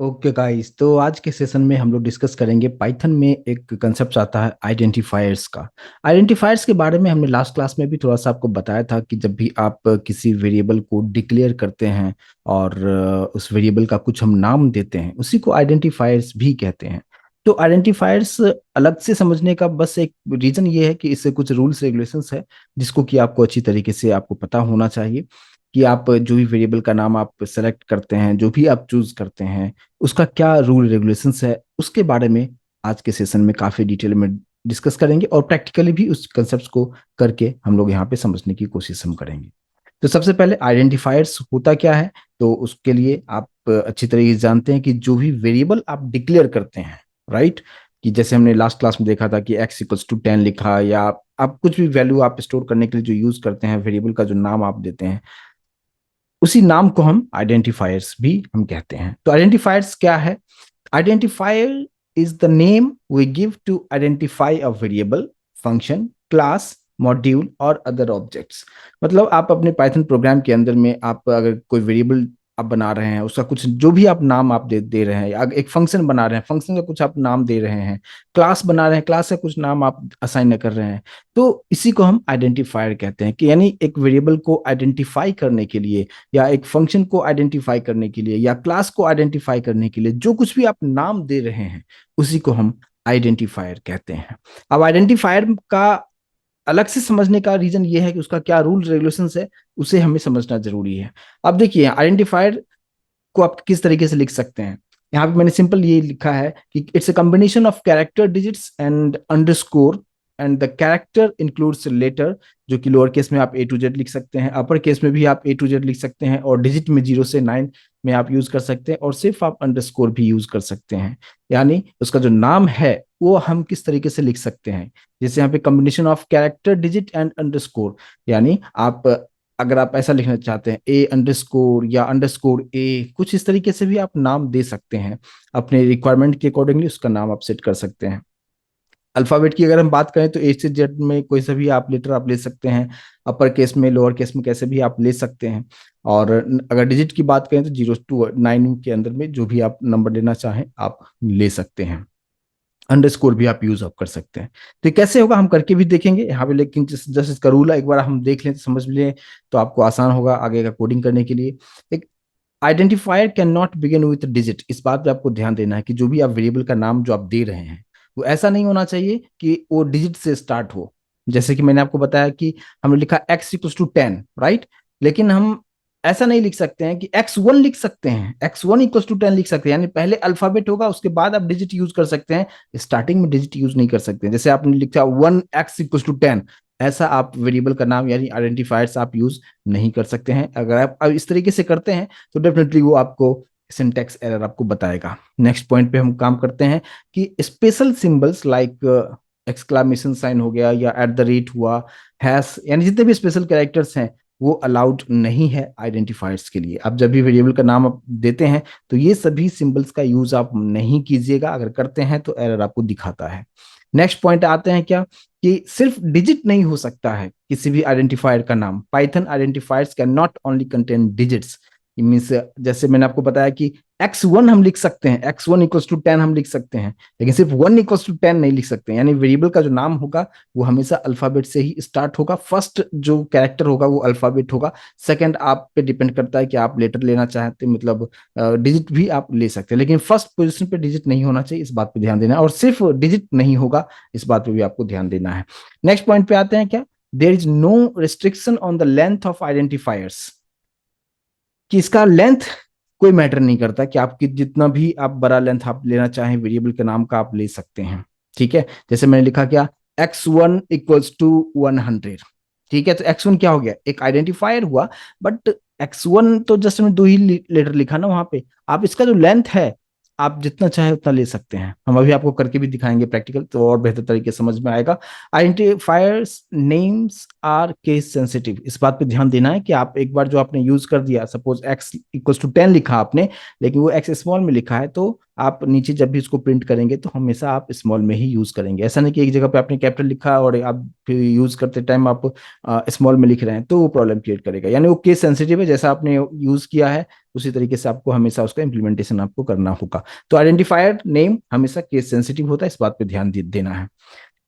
Okay guys, तो आज के सेशन में हम लोग डिस्कस करेंगे पाइथन में एक कंसेप्ट आता है आइडेंटिफायर्स का। आइडेंटिफायर्स के बारे में हमने लास्ट क्लास में भी थोड़ा सा आपको बताया था कि जब भी आप किसी वेरिएबल को डिक्लेयर करते हैं और उस वेरिएबल का कुछ हम नाम देते हैं, उसी को आइडेंटिफायर्स भी कहते हैं। तो आइडेंटिफायर्स अलग से समझने का बस एक रीजन ये है कि इससे कुछ रूल्स रेगुलेशंस है, जिसको कि आपको अच्छी तरीके से आपको पता होना चाहिए कि आप जो भी वेरिएबल का नाम आप सेलेक्ट करते हैं, जो भी आप चूज करते हैं, उसका क्या रूल रेगुलेशंस है, उसके बारे में आज के सेशन में काफी डिटेल में डिस्कस करेंगे और प्रैक्टिकली भी उस कंसेप्ट को करके हम लोग यहाँ पे समझने की कोशिश हम करेंगे। तो सबसे पहले आइडेंटिफायर्स होता क्या है, तो उसके लिए आप अच्छी तरीके से जानते हैं कि जो भी वेरिएबल आप डिक्लेयर करते हैं, राइट, कि जैसे हमने लास्ट क्लास में देखा था कि x = 10 लिखा, या आप कुछ भी वैल्यू आप स्टोर करने के लिए जो यूज करते हैं, वेरिएबल का जो नाम आप देते हैं, उसी नाम को हम आइडेंटिफायर्स भी हम कहते हैं। तो आइडेंटिफायर्स क्या है? Identifier is the name we give to identify a variable, function, class, module और अदर ऑब्जेक्ट्स। मतलब आप अपने पाइथन प्रोग्राम के अंदर में आप अगर कोई वेरिएबल आप बना रहे हैं, उसका कुछ जो भी आप नाम आप दे रहे हैं, या एक फंक्शन बना रहे हैं, फंक्शन का कुछ आप नाम दे रहे हैं, क्लास बना रहे हैं, क्लास का कुछ नाम आप असाइन कर रहे हैं, तो इसी को हम आइडेंटिफायर कहते हैं। कि यानी एक वेरिएबल को आइडेंटिफाई करने के लिए, या एक फंक्शन को आइडेंटिफाई करने के लिए, या क्लास को आइडेंटिफाई करने के लिए जो कुछ भी आप नाम दे रहे हैं, उसी को हम आइडेंटिफायर कहते हैं। अब आइडेंटिफायर का अलग से समझने का रीजन ये है कि उसका क्या रूल रेगुलेशंस है, उसे हमें समझना जरूरी है। अब देखिए, आइडेंटिफायर को आप किस तरीके से लिख सकते हैं। यहाँ पे मैंने सिंपल ये लिखा है कि it's a combination of character digits and underscore, and the character includes letter, जो कि लोअर केस में आप A to Z लिख सकते हैं, अपर केस में भी आप A to Z लिख सकते हैं, और डिजिट में 0 से 9 में आप यूज कर सकते हैं, और सिर्फ आप अंडरस्कोर भी यूज कर सकते हैं। यानी उसका जो नाम है वो हम किस तरीके से लिख सकते हैं। जैसे यहाँ पे combination of character digit and underscore, यानी आप अगर आप ऐसा लिखना चाहते हैं A_, या _A, कुछ इस तरीके से भी आप नाम दे सकते हैं। अपने रिक्वायरमेंट के अकॉर्डिंगली उसका नाम आप सेट कर सकते हैं। अल्फाबेट की अगर हम बात करें तो A से Z में कोई सा भी आप लेटर आप ले सकते हैं, अपर केस में, लोअर केस में, कैसे भी आप ले सकते हैं। और अगर डिजिट की बात करें तो 0 to 9 के अंदर में जो भी आप नंबर लेना चाहें आप ले सकते हैं। अंडरस्कोर भी आप यूज आप कर सकते हैं। तो ये कैसे होगा हम करके भी देखेंगे यहाँ पे, लेकिन जस्ट इसका रूल है, एक बार हम देख लें, समझ लें, तो आपको आसान होगा आगे का कोडिंग करने के लिए। एक identifier can not begin with digit. इस बात पे आपको ध्यान देना है कि जो भी आप वेरिएबल का नाम जो आप दे रहे हैं, वो ऐसा नहीं होना चाहिए कि वो डिजिट से स्टार्ट हो। जैसे कि मैंने आपको बताया कि हमने लिखा x = 10, राइट, लेकिन हम ऐसा नहीं लिख सकते हैं कि x1 लिख सकते हैं, x1 = 10 लिख सकते हैं, यानी पहले अल्फाबेट होगा, उसके बाद आप डिजिट यूज कर सकते हैं, स्टार्टिंग में डिजिट यूज नहीं कर सकते हैं। जैसे आपने लिखा 1x = 10, ऐसा आप वेरिएबल का नाम यानी आइडेंटिफायर्स आप यूज नहीं कर सकते हैं। अगर आप अब इस तरीके से करते हैं तो डेफिनेटली वो आपको सिंटैक्स एरर आपको बताएगा। नेक्स्ट पॉइंट पे हम काम करते हैं कि special symbols like exclamation sign हो गया, या @ हुआ, हैश, यानी जितने भी स्पेशल कैरेक्टर्स हैं वो अलाउड नहीं है आइडेंटिफायर्स के लिए। आप जब भी वेरिएबल का नाम आप देते हैं तो ये सभी सिंबल्स का यूज आप नहीं कीजिएगा, अगर करते हैं तो एरर आपको दिखाता है। नेक्स्ट पॉइंट आते हैं क्या, कि सिर्फ डिजिट नहीं हो सकता है किसी भी आइडेंटिफायर का नाम। Python identifiers can not only contain digits. Means जैसे मैंने आपको बताया कि x1 हम लिख सकते हैं, x1 = 10 हम लिख सकते हैं, लेकिन सिर्फ 1 = 10 नहीं लिख सकते हैं। यानी वेरिएबल का जो नाम होगा वो हमेशा अल्फाबेट से ही स्टार्ट होगा। फर्स्ट जो कैरेक्टर होगा वो अल्फाबेट होगा। सेकंड आप पे डिपेंड करता है कि आप लेटर लेना चाहते हैं, मतलब डिजिट भी आप ले सकते हैं, लेकिन फर्स्ट पोजीशन पे डिजिट नहीं होना चाहिए, इस बात पे ध्यान देना है। और सिर्फ डिजिट नहीं होगा, इस बात पे भी आपको ध्यान देना है। नेक्स्ट पॉइंट पे आते हैं क्या, there is no restriction on the length of identifiers, कि इसका लेंथ कोई मैटर नहीं करता, कि आपकी जितना भी आप बड़ा लेंथ आप लेना चाहें वेरिएबल के नाम का आप ले सकते हैं। ठीक है, जैसे मैंने लिखा क्या, x1 = 100। ठीक है, तो x1 क्या हो गया, एक आइडेंटिफायर हुआ, बट x1 तो जस्ट हमने दो ही लेटर लिखा ना वहां पे। आप इसका जो लेंथ है आप जितना चाहे उतना ले सकते हैं। हम अभी आपको करके भी दिखाएंगे प्रैक्टिकल, तो और बेहतर तरीके से समझ में आएगा। Identifiers names are case sensitive, इस बात पे ध्यान देना है कि आप एक बार जो आपने यूज कर दिया, सपोज x = 10 लिखा आपने, लेकिन वो x स्मॉल में लिखा है, तो आप नीचे जब भी इसको प्रिंट करेंगे तो हमेशा आप स्मॉल में ही यूज करेंगे। ऐसा नहीं कि एक जगह पे आपने कैपिटल लिखा और आप फिर यूज करते टाइम आप स्मॉल में लिख रहे हैं तो वो प्रॉब्लम क्रिएट करेगा। यानी वो केस सेंसिटिव है, जैसा आपने यूज किया है उसी तरीके से आपको हमेशा उसका इम्प्लीमेंटेशन आपको करना होगा। तो आइडेंटिफायर नेम हमेशा केस सेंसिटिव होता है, इस बात पे ध्यान देना है।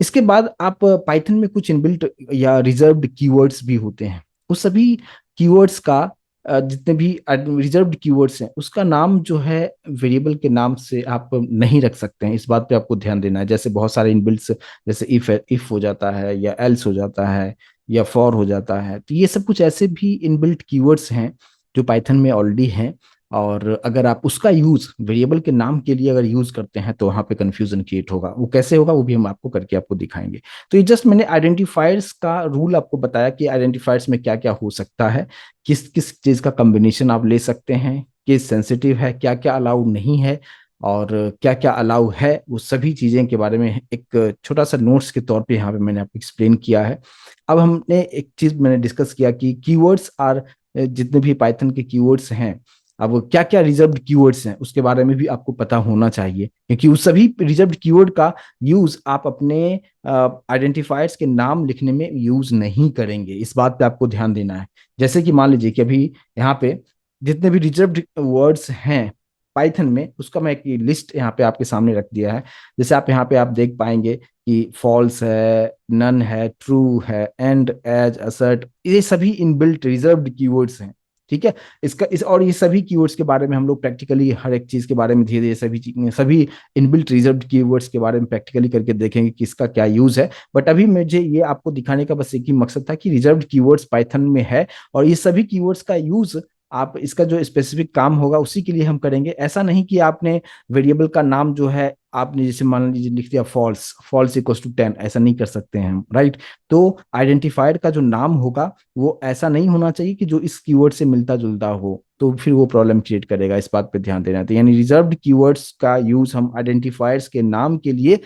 इसके बाद आप पाइथन में कुछ इनबिल्ट या रिजर्व्ड कीवर्ड्स भी होते हैं। उस सभी कीवर्ड्स का जितने भी रिजर्व्ड कीवर्ड्स हैं उसका नाम जो है वेरिएबल के नाम से आप नहीं रख सकते हैं, इस बात पे आपको ध्यान देना है। जैसे बहुत सारे इनबिल्ट्स, जैसे इफ हो जाता है या एल्स हो जाता है या फॉर हो जाता है, तो ये सब कुछ ऐसे भी इनबिल्ट कीवर्ड्स हैं जो पाइथन में ऑलरेडी हैं। और अगर आप उसका यूज वेरिएबल के नाम के लिए अगर यूज करते हैं तो वहां पे कंफ्यूजन क्रिएट होगा। वो कैसे होगा वो भी हम आपको करके आपको दिखाएंगे। तो ये जस्ट मैंने आइडेंटिफायर्स का रूल आपको बताया कि आइडेंटिफायर्स में क्या क्या हो सकता है, किस किस चीज का कॉम्बिनेशन आप ले सकते हैं, किस सेंसिटिव है, क्या क्या अलाउ नहीं है और क्या क्या अलाउ है, वो सभी चीजें के बारे में एक छोटा सा नोट्स के तौर पे यहाँ पे मैंने आपको एक्सप्लेन किया है। अब हमने एक चीज मैंने डिस्कस किया कि कीवर्ड्स आर, जितने भी पाइथन के कीवर्ड्स हैं, अब क्या क्या रिजर्व्ड कीवर्ड्स हैं उसके बारे में भी आपको पता होना चाहिए, क्योंकि उस सभी रिजर्व्ड कीवर्ड का यूज आप अपने आइडेंटिफायर्स के नाम लिखने में यूज नहीं करेंगे, इस बात पे आपको ध्यान देना है। जैसे कि मान लीजिए कि अभी यहाँ पे जितने भी रिजर्व्ड वर्ड्स हैं पाइथन में उसका मैं एक लिस्ट यहाँ पे आपके सामने रख दिया है। जैसे आप यहाँ पे आप देख पाएंगे कि फॉल्स है, नन है, ट्रू है, एंड, एज, असर्ट, ये सभी इनबिल्ट रिजर्व्ड कीवर्ड्स हैं। ठीक है। इसका इस और ये सभी कीवर्ड्स के बारे में हम लोग प्रैक्टिकली हर एक चीज के बारे में धीरे धीरे सभी इनबिल्ट रिजर्व्ड कीवर्ड्स के बारे में प्रैक्टिकली करके देखेंगे कि इसका क्या यूज है। बट अभी मुझे ये आपको दिखाने का बस एक ही मकसद था कि रिजर्व्ड कीवर्ड्स पाइथन में है और ये सभी कीवर्ड्स का यूज आप इसका जो स्पेसिफिक काम होगा उसी के लिए हम करेंगे। ऐसा नहीं कि आपने वेरिएबल का नाम जो है आपने जैसे मान लीजिए लिख दिया फॉल्स, फॉल्स इक्वल्स टू 10, ऐसा नहीं कर सकते हैं हम, राइट। तो आइडेंटिफायर का जो नाम होगा वो ऐसा नहीं होना चाहिए कि जो इस कीवर्ड से मिलता जुलता हो, तो फिर वो प्रॉब्लम क्रिएट करेगा, इस बात पे ध्यान देना है। तो यानी रिजर्व्ड कीवर्ड्स का यूज हम आइडेंटिफायर्स के नाम के लिए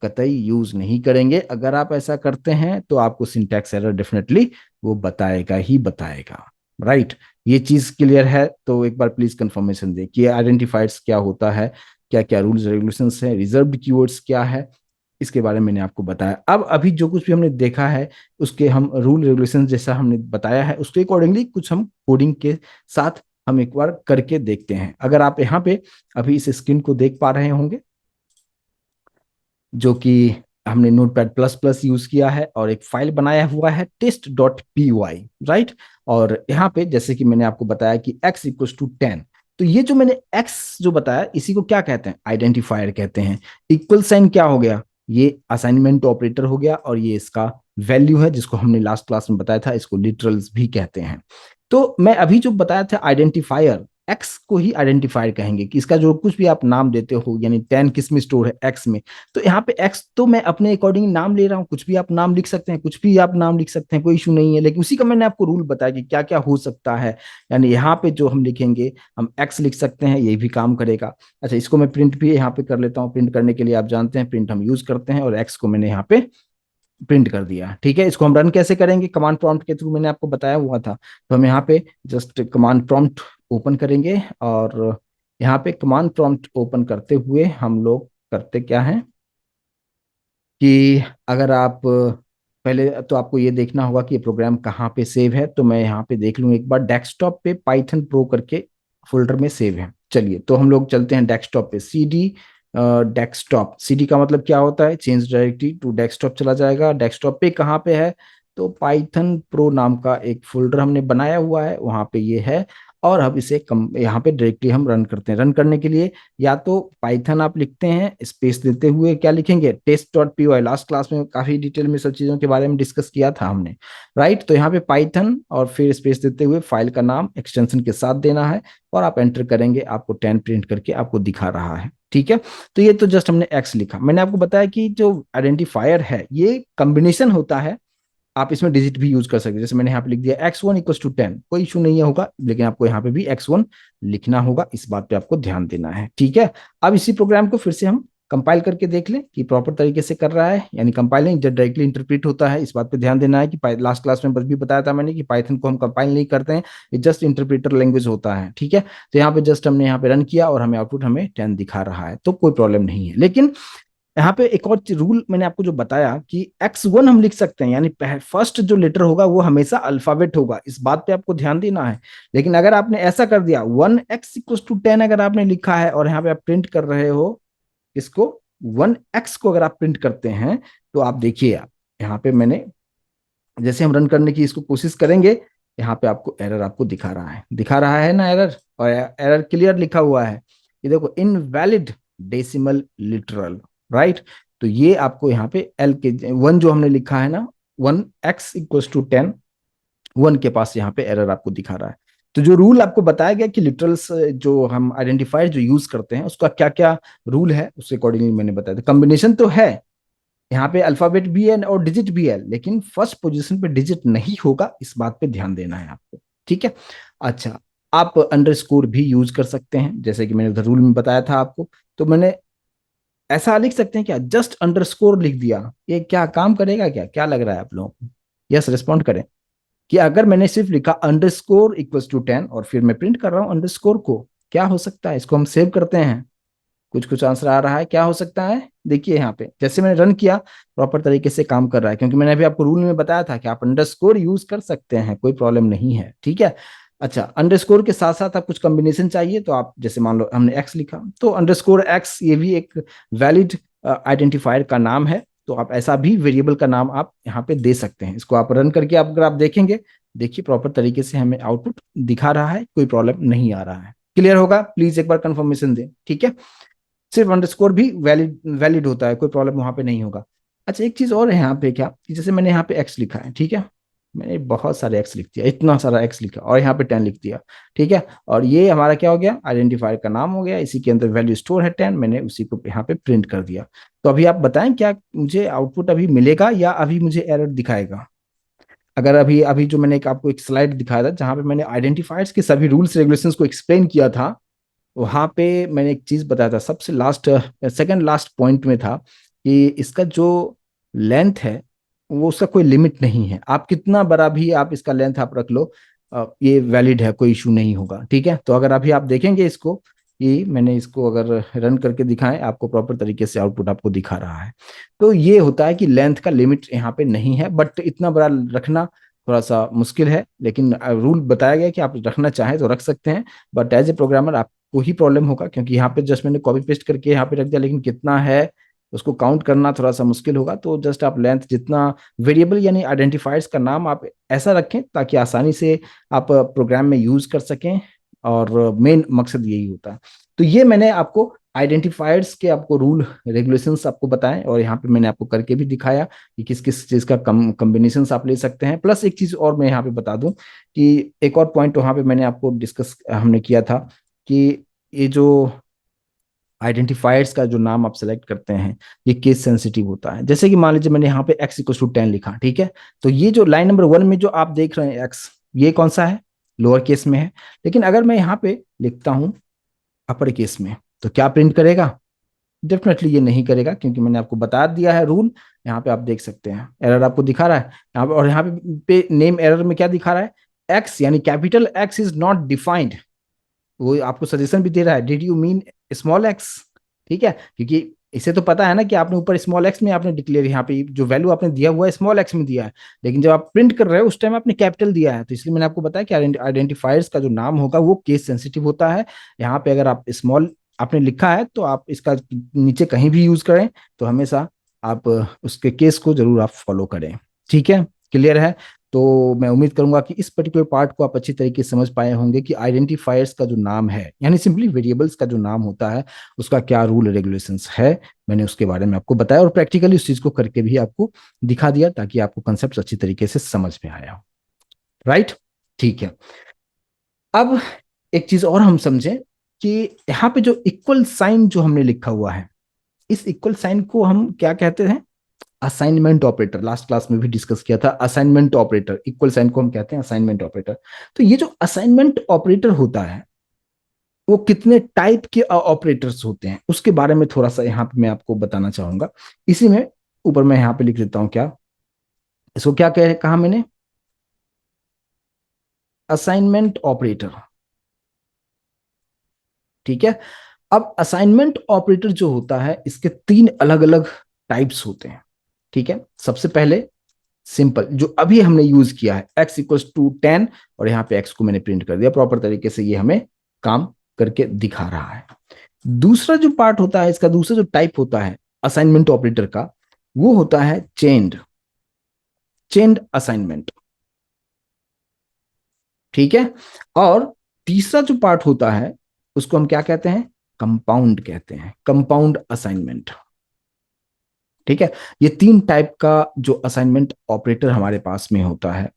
कतई यूज नहीं करेंगे। अगर आप ऐसा करते हैं तो आपको सिंटैक्स एरर डेफिनेटली वो बताएगा ही बताएगा, राइट। ये चीज क्लियर है? तो एक बार प्लीज कंफर्मेशन दे कि आइडेंटिफायर्स क्या होता है, क्या क्या रूल्स रेगुलेशंस है, रिजर्व्ड कीवर्ड्स क्या है, इसके बारे में मैंने आपको बताया। अब अभी जो कुछ भी हमने देखा है उसके हम रूल रेगुलेशन जैसा हमने बताया है उसके अकॉर्डिंगली कुछ हम कोडिंग के साथ हम एक बार करके देखते हैं। अगर आप यहाँ पे अभी इस स्क्रीन को देख पा रहे होंगे जो कि हमने नोटपैड प्लस प्लस यूज किया है और एक फाइल बनाया हुआ है test.py, राइट। और यहाँ पे जैसे कि मैंने आपको बताया कि x इक्वल्स टू 10, तो ये जो मैंने x जो बताया इसी को क्या कहते हैं, आइडेंटिफायर कहते हैं। इक्वल साइन क्या हो गया, ये असाइनमेंट ऑपरेटर हो गया और ये इसका वैल्यू है जिसको हमने लास्ट क्लास में बताया था, इसको लिटरल्स भी कहते हैं। तो मैं अभी जो बताया था आइडेंटिफायर, एक्स को ही आइडेंटिफायर कहेंगे कि इसका जो कुछ भी आप नाम देते हो, यानी 10 किस में स्टोर है, एक्स में। तो यहाँ पे एक्स तो मैं अपने अकॉर्डिंग नाम ले रहा हूँ, कुछ भी आप नाम लिख सकते हैं, कुछ भी आप नाम लिख सकते हैं, कोई इशू नहीं है। लेकिन उसी का मैंने आपको रूल बताया कि क्या क्या हो सकता है। यानी यहाँ पे जो हम लिखेंगे हम एक्स लिख सकते हैं, ये भी काम करेगा। अच्छा, इसको मैं प्रिंट भी यहाँ पे कर लेता हूँ। प्रिंट करने के लिए आप जानते हैं प्रिंट हम यूज करते हैं और एक्स को मैंने यहाँ पे प्रिंट कर दिया। ठीक है, इसको हम रन कैसे करेंगे, कमांड प्रॉम्प्ट के थ्रू मैंने आपको बताया हुआ था। तो हम यहाँ पे जस्ट कमांड प्रॉम्प्ट ओपन करेंगे और यहाँ पे कमांड प्रॉम्प्ट ओपन करते हुए हम लोग करते क्या है कि अगर आप पहले तो आपको ये देखना होगा कि ये प्रोग्राम कहाँ पे सेव है। तो मैं यहाँ पे देख लूँ एक बार, डेस्कटॉप पे पाइथन प्रो करके फोल्डर में सेव है। चलिए तो हम लोग चलते हैं डेस्कटॉप पे, C D desktop. C D का मतलब क्या होता है, चेंज डायरेक्टरी टू डेस्कटॉप चला जाएगा। डेस्कटॉप पे कहाँ पे है, तो पाइथन प्रो नाम का एक फोल्डर हमने बनाया हुआ है, वहां पे ये है। और अब इसे यहाँ पे डायरेक्टली हम रन करते हैं। रन करने के लिए या तो पाइथन आप लिखते हैं, स्पेस देते हुए क्या लिखेंगे, test.py। लास्ट क्लास में काफी डिटेल में सब चीजों के बारे में डिस्कस किया था हमने, राइट। तो यहाँ पे पाइथन और फिर स्पेस देते हुए फाइल का नाम एक्सटेंशन के साथ देना है और आप एंटर करेंगे, आपको 10 प्रिंट करके आपको दिखा रहा है। ठीक है, तो ये तो जस्ट हमने एक्स लिखा। मैंने आपको बताया कि जो आइडेंटिफायर है ये कॉम्बिनेशन होता है, आप इसमें डिजिट भी यूज कर सकते हैं। जैसे मैंने यहाँ पे लिख दिया x1 इक्वल टू 10, कोई इशू नहीं होगा, लेकिन आपको यहाँ पे भी x1 लिखना होगा, इस बात पे आपको ध्यान देना है। ठीक है, अब इसी प्रोग्राम को फिर से हम कंपाइल करके देख लें कि प्रॉपर तरीके से कर रहा है, यानी कंपाइलिंग जब डायरेक्टली इंटरप्रेट होता है, इस बात पे ध्यान देना है कि लास्ट क्लास में बस भी बताया था मैंने कि पाइथन को हम कंपाइल नहीं करते हैं, ये जस्ट इंटरप्रेटर लैंग्वेज होता है, ठीक है। तो यहाँ पे जस्ट हमने यहाँ पे रन किया और हमें आउटपुट हमें 10 दिखा रहा है, तो कोई प्रॉब्लम नहीं है। लेकिन यहाँ पे एक और रूल मैंने आपको जो बताया कि x1 हम लिख सकते हैं, यानी फर्स्ट जो लेटर होगा वो हमेशा अल्फाबेट होगा, इस बात पे आपको ध्यान देना है। लेकिन अगर आपने ऐसा कर दिया 1x = 10 अगर आपने लिखा है और यहाँ पे आप प्रिंट कर रहे हो इसको 1x को अगर आप प्रिंट करते हैं, तो आप देखिए आप यहाँ पे मैंने जैसे हम रन करने की इसको कोशिश करेंगे, यहाँ पे आपको एरर आपको दिखा रहा है ना एरर, और एरर क्लियर लिखा हुआ है, ये देखो इनवैलिड डेसिमल लिटरल, राइट। तो ये आपको यहाँ पे एल के 1 जो हमने लिखा है ना 1x = 10, 1 के पास यहाँ पे एरर आपको दिखा रहा है। तो जो रूल आपको बताया गया कि लिटरल्स जो हम आइडेंटिफायर जो यूज करते हैं उसका क्या क्या रूल है, उसके अकॉर्डिंगली मैंने बताया था। कॉम्बिनेशन तो है, यहाँ पे अल्फाबेट भी है और डिजिट भी है, लेकिन फर्स्ट पोजीशन पे डिजिट नहीं होगा, इस बात पे ध्यान देना है आपको, ठीक है। अच्छा, आप अंडरस्कोर भी यूज कर सकते हैं, जैसे कि मैंने उधर रूल में बताया था आपको। तो मैंने ऐसा लिख सकते हैं क्या, जस्ट अंडरस्कोर लिख दिया, ये क्या काम करेगा, क्या क्या लग रहा है आप लोगों को? यस, रिस्पॉन्ड करें कि अगर मैंने सिर्फ लिखा _= 10 और फिर मैं प्रिंट कर रहा हूं अंडरस्कोर को, क्या हो सकता है? इसको हम सेव करते हैं, कुछ कुछ आंसर आ रहा है, क्या हो सकता है? देखिए यहाँ पे जैसे मैंने रन किया प्रॉपर तरीके से काम कर रहा है, क्योंकि मैंने अभी आपको रूल में बताया था कि आप अंडरस्कोर यूज कर सकते हैं, कोई प्रॉब्लम नहीं है, ठीक है। अच्छा, अंडरस्कोर के साथ साथ आप कुछ कॉम्बिनेशन चाहिए तो आप जैसे मान लो हमने एक्स लिखा तो _x, ये भी एक वैलिड आइडेंटिफायर का नाम है, तो आप ऐसा भी वेरिएबल का नाम आप यहाँ पे दे सकते हैं। इसको आप रन करके आप अगर आप देखेंगे, देखिए प्रॉपर तरीके से हमें आउटपुट दिखा रहा है, कोई प्रॉब्लम नहीं आ रहा है। क्लियर होगा? प्लीज एक बार कंफर्मेशन दें, ठीक है। सिर्फ अंडरस्कोर भी वैलिड वैलिड होता है, कोई प्रॉब्लम वहां पे नहीं होगा। अच्छा, एक चीज और है यहाँ पे क्या कि जैसे मैंने यहाँ पे एक्स लिखा है, ठीक है, मैंने बहुत सारे एक्स लिख दिया, इतना सारा एक्स लिखा और यहाँ पे 10 लिख दिया, ठीक है। और ये हमारा क्या हो गया, आइडेंटिफायर का नाम हो गया, इसी के अंदर वैल्यू स्टोर है 10, मैंने उसी को यहाँ पे प्रिंट कर दिया। तो अभी आप बताएं क्या मुझे आउटपुट अभी मिलेगा या अभी मुझे एरर दिखाएगा? अगर अभी अभी जो मैंने आपको एक स्लाइड दिखाया था जहां पे मैंने आइडेंटिफायर्स के सभी रूल्स रेगुलेशंस को एक्सप्लेन किया था, वहां पे मैंने एक चीज बताया था सबसे लास्ट, सेकंड लास्ट पॉइंट में था कि इसका जो लेंथ है वो उसका कोई लिमिट नहीं है, आप कितना बड़ा भी आप इसका लेंथ आप रख लो, ये वैलिड है, कोई इशू नहीं होगा, ठीक है। तो अगर अभी आप देखेंगे इसको, ये मैंने इसको अगर रन करके दिखाएं, आपको प्रॉपर तरीके से आउटपुट आपको दिखा रहा है। तो ये होता है कि लेंथ का लिमिट यहाँ पे नहीं है, बट इतना बड़ा रखना थोड़ा सा मुश्किल है, लेकिन रूल बताया गया कि आप रखना चाहें तो रख सकते हैं, बट एज ए प्रोग्रामर आपको ही प्रॉब्लम होगा, क्योंकि यहाँ पे जस्ट मैंने कॉपी पेस्ट करके यहाँ पे रख दिया, लेकिन कितना है उसको काउंट करना थोड़ा सा मुश्किल होगा। तो जस्ट आप लेंथ जितना वेरिएबल यानी आइडेंटिफायर्स का नाम आप ऐसा रखें ताकि आसानी से आप प्रोग्राम में यूज कर सकें, और मेन मकसद यही होता है। तो ये मैंने आपको आइडेंटिफायर्स के आपको रूल रेगुलेशंस आपको बताएं, और यहाँ पे मैंने आपको करके भी दिखाया कि किस किस चीज का कॉम्बिनेशन आप ले सकते हैं। प्लस एक चीज और मैं यहाँ पे बता दूं कि एक और पॉइंट वहां पे मैंने आपको डिस्कस हमने किया था कि ये जो आइडेंटिफायर्स का जो नाम आप सेलेक्ट करते हैं ये केस सेंसिटिव होता है। जैसे कि मान लीजिए मैंने यहाँ पे x = 10 लिखा, ठीक है, तो ये जो लाइन नंबर 1 में जो आप देख रहे हैं x, ये कौन सा है, लोअर केस में है। लेकिन अगर मैं यहाँ पे लिखता हूँ अपर केस में, तो क्या प्रिंट करेगा? डेफिनेटली ये नहीं करेगा, क्योंकि मैंने आपको बता दिया है रूल। यहाँ पे आप देख सकते हैं एरर आपको दिखा रहा है यहाँ पे, और यहाँ पे नेम एरर में क्या दिखा रहा है, एक्स यानी capital x is not defined. वो आपको सजेशन भी दे रहा है, did you mean small x, ठीक है, क्योंकि इसे तो पता है ना कि आपने ऊपर स्मॉल एक्स में आपने डिक्लेयर यहाँ पे जो वैल्यू आपने दिया हुआ है स्मॉल एक्स में दिया है, लेकिन जब आप प्रिंट कर रहे हो उस टाइम आपने कैपिटल दिया है। तो इसलिए मैंने आपको बताया कि आइडेंटिफायर्स का जो नाम होगा वो केस सेंसिटिव होता है। यहाँ पे अगर आप स्मॉल आपने लिखा है तो आप इसका नीचे कहीं भी यूज करें तो हमेशा आप उसके केस को जरूर आप फॉलो करें, ठीक है। क्लियर है? तो मैं उम्मीद करूंगा कि इस पर्टिकुलर पार्ट को आप अच्छी तरीके से समझ पाए होंगे कि आइडेंटिफायर्स का जो नाम है यानी सिंपली वेरिएबल्स का जो नाम होता है उसका क्या रूल रेगुलेशंस है, मैंने उसके बारे में आपको बताया और प्रैक्टिकली उस चीज को करके भी आपको दिखा दिया ताकि आपको कंसेप्ट अच्छी तरीके से समझ में आया हो, राइट। ठीक है, अब एक चीज और हम समझें कि यहाँ पे जो इक्वल साइन जो हमने लिखा हुआ है, इस इक्वल साइन को हम क्या कहते हैं? Assignment operator. लास्ट क्लास में भी डिस्कस किया था असाइनमेंट ऑपरेटर, इक्वल साइन को हम कहते हैं असाइनमेंट ऑपरेटर। तो ये जो असाइनमेंट ऑपरेटर होता है वो कितने टाइप के ऑपरेटर्स होते हैं उसके बारे में थोड़ा सा यहाँ पे मैं आपको बताना चाहूंगा। इसी में ऊपर मैं यहाँ पे लिख देता हूँ, क्या इसको क्या कहा मैंने, असाइनमेंट ऑपरेटर। ठीक है। अब असाइनमेंट ऑपरेटर जो होता है इसके तीन अलग अलग टाइप्स होते हैं। ठीक है। सबसे पहले सिंपल जो अभी हमने यूज किया है, x = 10, और यहाँ पे x को मैंने प्रिंट कर दिया प्रॉपर तरीके से, ये हमें काम करके दिखा रहा है। दूसरा जो पार्ट होता है इसका, दूसरा जो टाइप होता है असाइनमेंट ऑपरेटर का, वो होता है चेन्ड असाइनमेंट। ठीक है। और तीसरा जो पार्ट होता है उसको हम क्या कहते हैं, कंपाउंड कहते हैं, कंपाउंड असाइनमेंट। ठीक है। ये तीन टाइप का जो असाइनमेंट ऑपरेटर हमारे पास में होता है,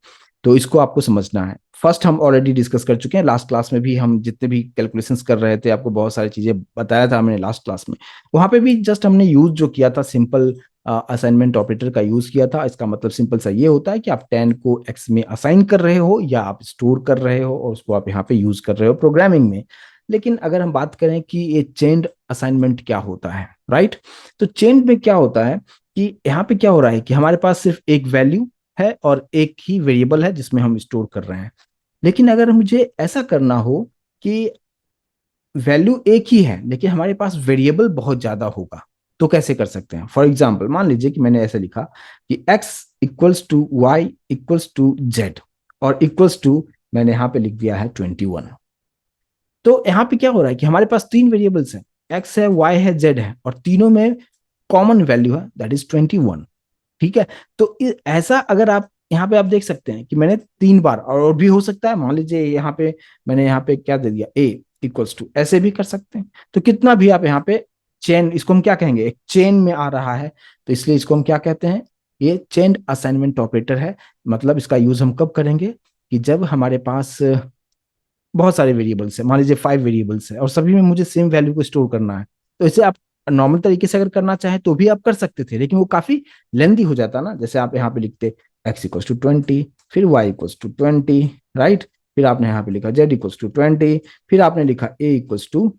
तो इसको आपको समझना है। फर्स्ट हम ऑलरेडी डिस्कस कर चुके हैं, लास्ट क्लास में भी हम जितने भी कैलकुलेशंस कर रहे थे आपको बहुत सारी चीजें बताया था हमने लास्ट क्लास में। वहां पे भी जस्ट हमने यूज जो किया था सिंपल असाइनमेंट ऑपरेटर का यूज किया था। इसका मतलब सिंपल सा ये होता है कि आप 10 को x में असाइन कर रहे हो या आप स्टोर कर रहे हो और उसको आप यहाँ पे यूज कर रहे हो प्रोग्रामिंग में। लेकिन अगर हम बात करें कि ये चेन्ड असाइनमेंट क्या होता है, राइट, तो चेन्ड में क्या होता है कि यहाँ पे क्या हो रहा है कि हमारे पास सिर्फ एक वैल्यू है और एक ही वेरिएबल है जिसमें हम स्टोर कर रहे हैं। लेकिन अगर मुझे ऐसा करना हो कि वैल्यू एक ही है लेकिन हमारे पास वेरिएबल बहुत ज्यादा होगा, तो कैसे कर सकते हैं। फॉर एग्जाम्पल मान लीजिए कि मैंने ऐसे लिखा कि x =y=z और इक्वल्स टू मैंने यहाँ पे लिख दिया है 21। तो यहाँ पे क्या हो रहा है कि हमारे पास तीन वेरिएबल्स हैं, एक्स है, वाई है, जेड है, और तीनों में कॉमन वैल्यू है, दैट इज 21। ठीक है। तो ऐसा अगर आप यहाँ पे आप देख सकते हैं कि मैंने तीन बार, और भी हो सकता है, मान लीजिए यहाँ पे मैंने यहाँ पे क्या दे दिया, a = ऐसे भी कर सकते हैं। तो कितना भी आप यहाँ पे चेन, इसको हम क्या कहेंगे, एक चेन में आ रहा है, तो इसलिए इसको हम क्या कहते हैं, ये चेन असाइनमेंट ऑपरेटर है। मतलब इसका यूज हम कब करेंगे कि जब हमारे पास बहुत सारे वेरिएबल्स है, मान लीजिए 5 वेरिएबल्स है और सभी में मुझे सेम वैल्यू को स्टोर करना है। तो इसे आप नॉर्मल तरीके से अगर करना चाहें तो भी आप कर सकते थे, लेकिन वो काफी लेंदी हो जाता ना। जैसे आप यहाँ पे लिखते x = 20, फिर y = 20, राइट, फिर आपने यहाँ पे लिखा z = 20, फिर आपने लिखा a =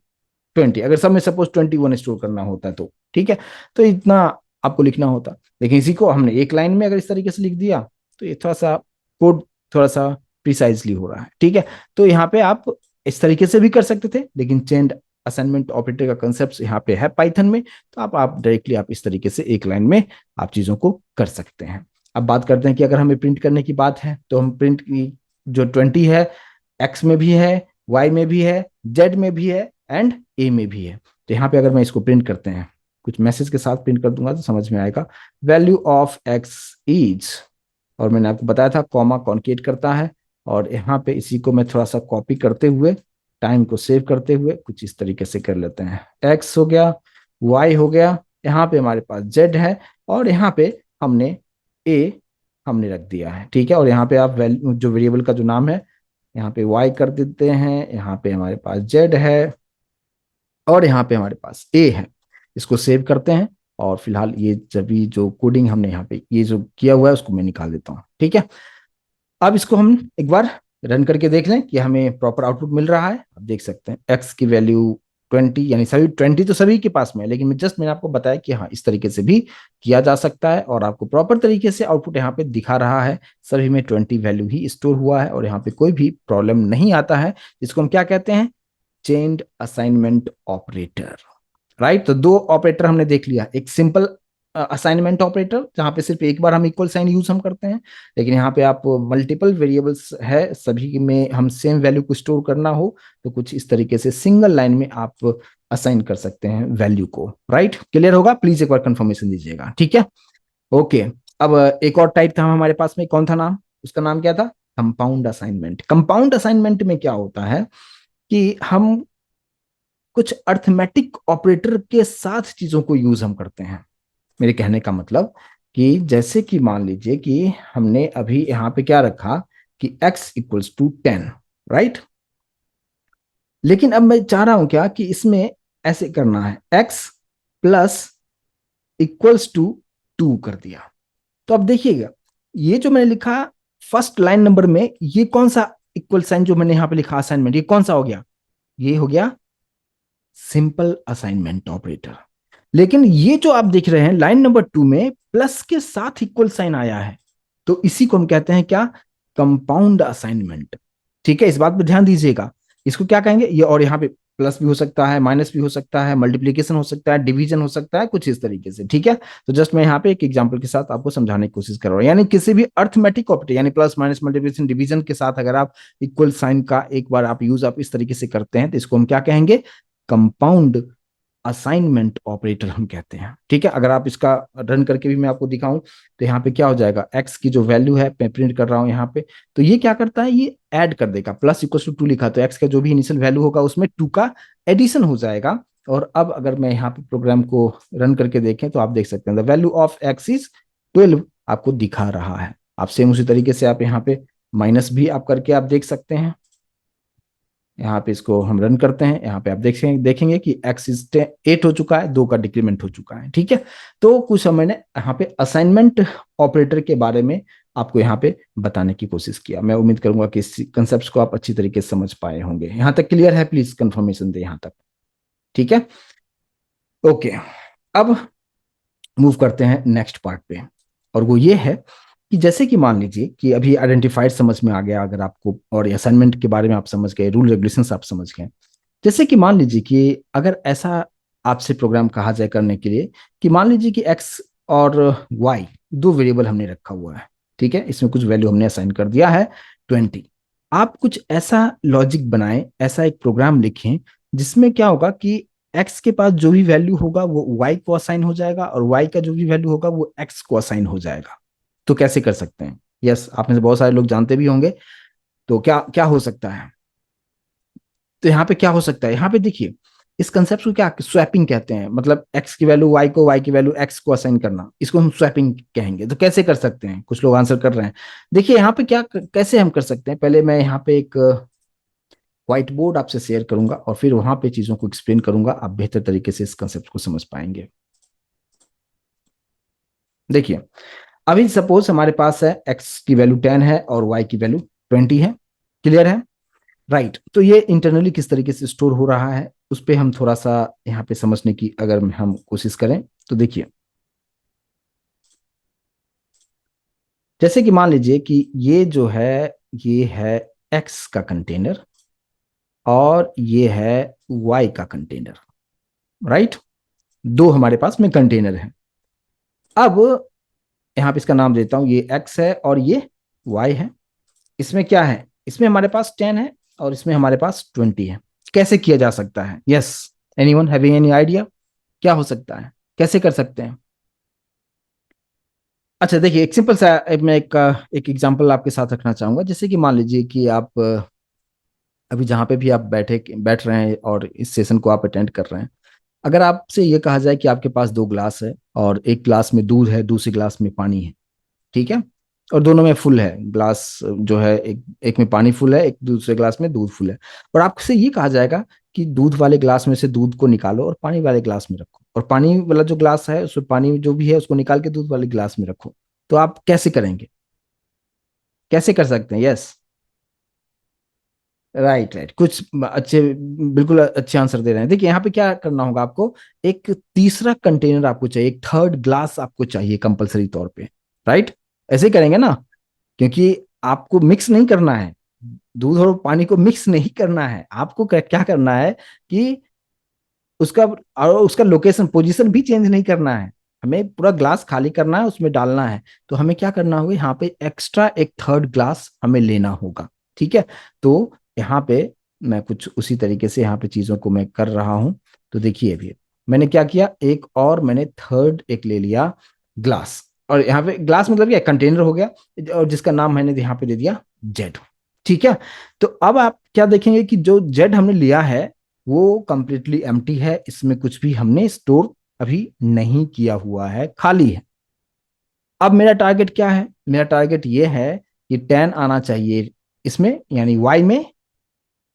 20, अगर सब में सपोज 21 स्टोर करना होता है तो ठीक है, तो इतना आपको लिखना होता। लेकिन इसी को हमने एक लाइन में अगर इस तरीके से लिख दिया तो ये थोड़ा सा कोड थोड़ा सा प्रिसाइजली हो रहा है। ठीक है। तो यहाँ पे आप इस तरीके से भी कर सकते थे, लेकिन चेन्ड असाइनमेंट ऑपरेटर का कंसेप्ट यहाँ पे है पाइथन में, तो आप डायरेक्टली आप इस तरीके से एक लाइन में आप चीजों को कर सकते हैं। अब बात करते हैं कि अगर हमें प्रिंट करने की बात है तो हम प्रिंट की जो 20 है, एक्स में भी है, वाई में भी है, जेड में भी है एंड ए में भी है। तो यहाँ पे अगर मैं इसको प्रिंट करते हैं, कुछ मैसेज के साथ प्रिंट कर दूंगा तो समझ में आएगा, वैल्यू ऑफ एक्स इज, और मैंने आपको बताया था कॉमा कॉन्केट करता है, और यहाँ पे इसी को मैं थोड़ा सा कॉपी करते हुए टाइम को सेव करते हुए कुछ इस तरीके से कर लेते हैं। एक्स हो गया, वाई हो गया, यहाँ पे हमारे पास जेड है, और यहाँ पे हमने ए हमने रख दिया है। ठीक है। और यहाँ पे आप वैल्यू जो वेरिएबल का जो नाम है, यहाँ पे वाई कर देते हैं, यहाँ पे हमारे पास जेड है, और यहाँ पे हमारे पास ए है। इसको सेव करते हैं, और फिलहाल ये जब भी जो कोडिंग हमने यहाँ पे ये जो किया हुआ है उसको मैं निकाल देता हूँ। ठीक है। अब इसको हम एक बार रन करके देख लें कि हमें प्रॉपर आउटपुट मिल रहा है। आप देख सकते हैं एक्स की वैल्यू 20, यानी सभी 20 तो सभी के पास में है, लेकिन मैंने आपको बताया कि हाँ इस तरीके से भी किया जा सकता है, और आपको प्रॉपर तरीके से आउटपुट यहाँ पे दिखा रहा है। सभी में 20 वैल्यू ही स्टोर हुआ है और यहाँ पे कोई भी प्रॉब्लम नहीं आता है, जिसको हम क्या कहते हैं, चेन्ड असाइनमेंट ऑपरेटर। राइट। तो दो ऑपरेटर हमने देख लिया, एक सिंपल असाइनमेंट ऑपरेटर जहां पे सिर्फ एक बार हम इक्वल साइन यूज हम करते हैं, लेकिन यहाँ पे आप मल्टीपल वेरिएबल्स है, सभी में हम सेम वैल्यू को स्टोर करना हो तो कुछ इस तरीके से सिंगल लाइन में आप असाइन कर सकते हैं वैल्यू को। राइट। क्लियर होगा, प्लीज एक बार कंफर्मेशन दीजिएगा। ठीक है। ओके। अब एक और टाइप था हमारे पास में, कौन था नाम, उसका नाम क्या था, कंपाउंड असाइनमेंट। कंपाउंड असाइनमेंट में क्या होता है कि हम कुछ अर्थमेटिक ऑपरेटर के साथ चीजों को यूज हम करते हैं। मेरे कहने का मतलब कि जैसे कि मान लीजिए कि हमने अभी यहाँ पे क्या रखा कि x = 10, राइट, लेकिन अब मैं चाह रहा हूं क्या कि इसमें ऐसे करना है, x += 2 कर दिया। तो अब देखिएगा ये जो मैंने लिखा फर्स्ट लाइन नंबर में, ये कौन सा इक्वल साइन जो मैंने यहाँ पे लिखा असाइनमेंट, ये कौन सा हो गया, ये हो गया सिंपल असाइनमेंट ऑपरेटर। लेकिन ये जो आप देख रहे हैं लाइन नंबर 2 में प्लस के साथ इक्वल साइन आया है, तो इसी को हम कहते हैं क्या, कंपाउंड असाइनमेंट। ठीक है, इस बात पे ध्यान दीजिएगा। इसको क्या कहेंगे ये, और यहाँ पे प्लस भी हो सकता है, माइनस भी हो सकता है, मल्टीप्लीकेशन हो सकता है, डिवीजन हो सकता है, कुछ इस तरीके से। ठीक है, तो जस्ट मैं यहाँ पे एक एग्जांपल के साथ आपको समझाने की कोशिश कर रहा हूँ। यानी किसी भी अर्थमेटिक ऑपरेटर, यानी प्लस माइनस मल्टीप्लीकेशन डिवीजन के साथ अगर आप इक्वल साइन का एक बार आप यूज आप इस तरीके से करते हैं, तो इसको हम क्या कहेंगे, कंपाउंड असाइनमेंट ऑपरेटर हम कहते हैं। ठीक है, अगर आप इसका रन करके भी मैं आपको दिखाऊं, तो यहाँ पे क्या हो जाएगा, एक्स की जो वैल्यू है मैं प्रिंट कर रहा हूं यहाँ पे, तो ये क्या करता है, ये ऐड कर देगा। प्लस इक्वल टू 2 लिखा, तो एक्स का जो भी इनिशियल वैल्यू होगा उसमें 2 का एडिशन हो जाएगा। और अब अगर मैं यहाँ पे प्रोग्राम को रन करके देखें, तो आप देख सकते हैं the value of x is 12 आपको दिखा रहा है। आप सेम उसी तरीके से आप यहाँ पे माइनस भी आप करके आप देख सकते हैं। यहाँ पे इसको हम रन करते हैं, यहाँ पे आप देखेंगे कि एक्स इज 8 हो चुका है, 2 का डिक्रीमेंट हो चुका है। ठीक है, तो कुछ मैंने यहाँ पे असाइनमेंट ऑपरेटर के बारे में आपको यहाँ पे बताने की कोशिश किया। मैं उम्मीद करूंगा कि इस कंसेप्ट को आप अच्छी तरीके से समझ पाए होंगे। यहाँ तक क्लियर है? प्लीज कंफर्मेशन दे यहाँ तक। ठीक है, ओके। अब मूव करते हैं नेक्स्ट पार्ट पे, और वो ये है कि जैसे कि मान लीजिए कि अभी आइडेंटिफाइड समझ में आ गया अगर आपको, और असाइनमेंट के बारे में आप समझ गए, रूल रेगुलेशंस आप समझ गए। जैसे कि मान लीजिए कि अगर ऐसा आपसे प्रोग्राम कहा जाए करने के लिए कि मान लीजिए कि एक्स और वाई दो वेरिएबल हमने रखा हुआ है। ठीक है, इसमें कुछ वैल्यू हमने असाइन कर दिया है 20। आप कुछ ऐसा लॉजिक बनाएं, ऐसा एक प्रोग्राम लिखें जिसमें क्या होगा कि एक्स के पास जो भी वैल्यू होगा वो वाई को असाइन हो जाएगा, और वाई का जो भी वैल्यू होगा वो एक्स को असाइन हो जाएगा। तो कैसे कर सकते हैं? यस, आप में से बहुत सारे लोग जानते भी होंगे। तो क्या क्या हो सकता है, तो यहाँ पे क्या हो सकता है, यहाँ पे देखिए, इस कंसेप्ट को क्या स्वैपिंग कहते हैं। मतलब एक्स की वैल्यू वाई को, वाई की वैल्यू एक्स को असाइन करना, इसको हम स्वैपिंग कहेंगे। तो कैसे कर सकते हैं, कुछ लोग आंसर कर रहे हैं। देखिए यहाँ पे क्या कैसे हम कर सकते हैं, पहले मैं यहाँ पे एक व्हाइट बोर्ड आपसे शेयर करूंगा, और फिर वहां पे चीजों को एक्सप्लेन करूंगा, आप बेहतर तरीके से इस कंसेप्ट को समझ पाएंगे। देखिए, अभी सपोज हमारे पास है एक्स की वैल्यू 10 है और वाई की वैल्यू 20 है। क्लियर है? राइट। तो ये इंटरनली किस तरीके से स्टोर हो रहा है उस पर हम थोड़ा सा यहाँ पे समझने की अगर हम कोशिश करें, तो देखिए, जैसे कि मान लीजिए कि ये जो है, ये है एक्स का कंटेनर, और ये है वाई का कंटेनर। राइट, दो हमारे पास में कंटेनर है। अब यहाँ पे इसका नाम देता हूं, ये एक्स है और ये वाई है। इसमें क्या है, इसमें हमारे पास 10 है और इसमें हमारे पास 20 है। कैसे किया जा सकता है? Yes, anyone having any idea क्या हो सकता है, कैसे कर सकते हैं? अच्छा देखिए, एक सिंपल सा मैं एक एग्जांपल आपके साथ रखना चाहूंगा। जैसे कि मान लीजिए कि आप अभी जहाँ पे भी आप बैठ रहे हैं और इस सेशन को आप अटेंड कर रहे हैं, अगर आपसे ये कहा जाए कि आपके पास दो ग्लास है, और एक ग्लास में दूध है, दूसरे ग्लास में पानी है। ठीक है, और दोनों में फुल है ग्लास, जो है एक एक में पानी फुल है, एक दूसरे ग्लास में दूध फुल है। और आपसे ये कहा जाएगा कि दूध वाले ग्लास में से दूध को निकालो और पानी वाले ग्लास में रखो, और पानी वाला जो ग्लास है उसमें पानी जो भी है उसको निकाल के दूध वाले ग्लास में रखो। तो आप कैसे करेंगे, कैसे कर सकते हैं? यस, राइट राइट, कुछ अच्छे, बिल्कुल अच्छे आंसर दे रहे हैं। देखिए यहाँ पे क्या करना होगा आपको, एक तीसरा कंटेनर आपको चाहिए, एक थर्ड ग्लास आपको चाहिए कंपलसरी तौर पे। राइट, ऐसे ही करेंगे ना, क्योंकि आपको मिक्स नहीं करना है, दूध और पानी को मिक्स नहीं करना है। आपको क्या करना है कि उसका, और उसका लोकेशन पोजीशन भी चेंज नहीं करना है। हमें पूरा ग्लास खाली करना है, उसमें डालना है। तो हमें क्या करना होगा, यहाँ पे एक्स्ट्रा एक थर्ड ग्लास हमें लेना होगा। ठीक है, तो यहाँ पे मैं कुछ उसी तरीके से यहाँ पे चीजों को मैं कर रहा हूँ। तो देखिए अभी मैंने क्या किया, एक और मैंने थर्ड एक ले लिया ग्लास, और यहाँ पे ग्लास मतलब क्या, कंटेनर हो गया, और जिसका नाम मैंने यहाँ पे दे दिया जेड। ठीक है, तो अब आप क्या देखेंगे कि जो जेड हमने लिया है वो कंप्लीटली एम्प्टी है, इसमें कुछ भी हमने स्टोर अभी नहीं किया हुआ है, खाली है। अब मेरा टारगेट क्या है, मेरा टारगेट ये है कि 10 आना चाहिए इसमें, यानी वाई में,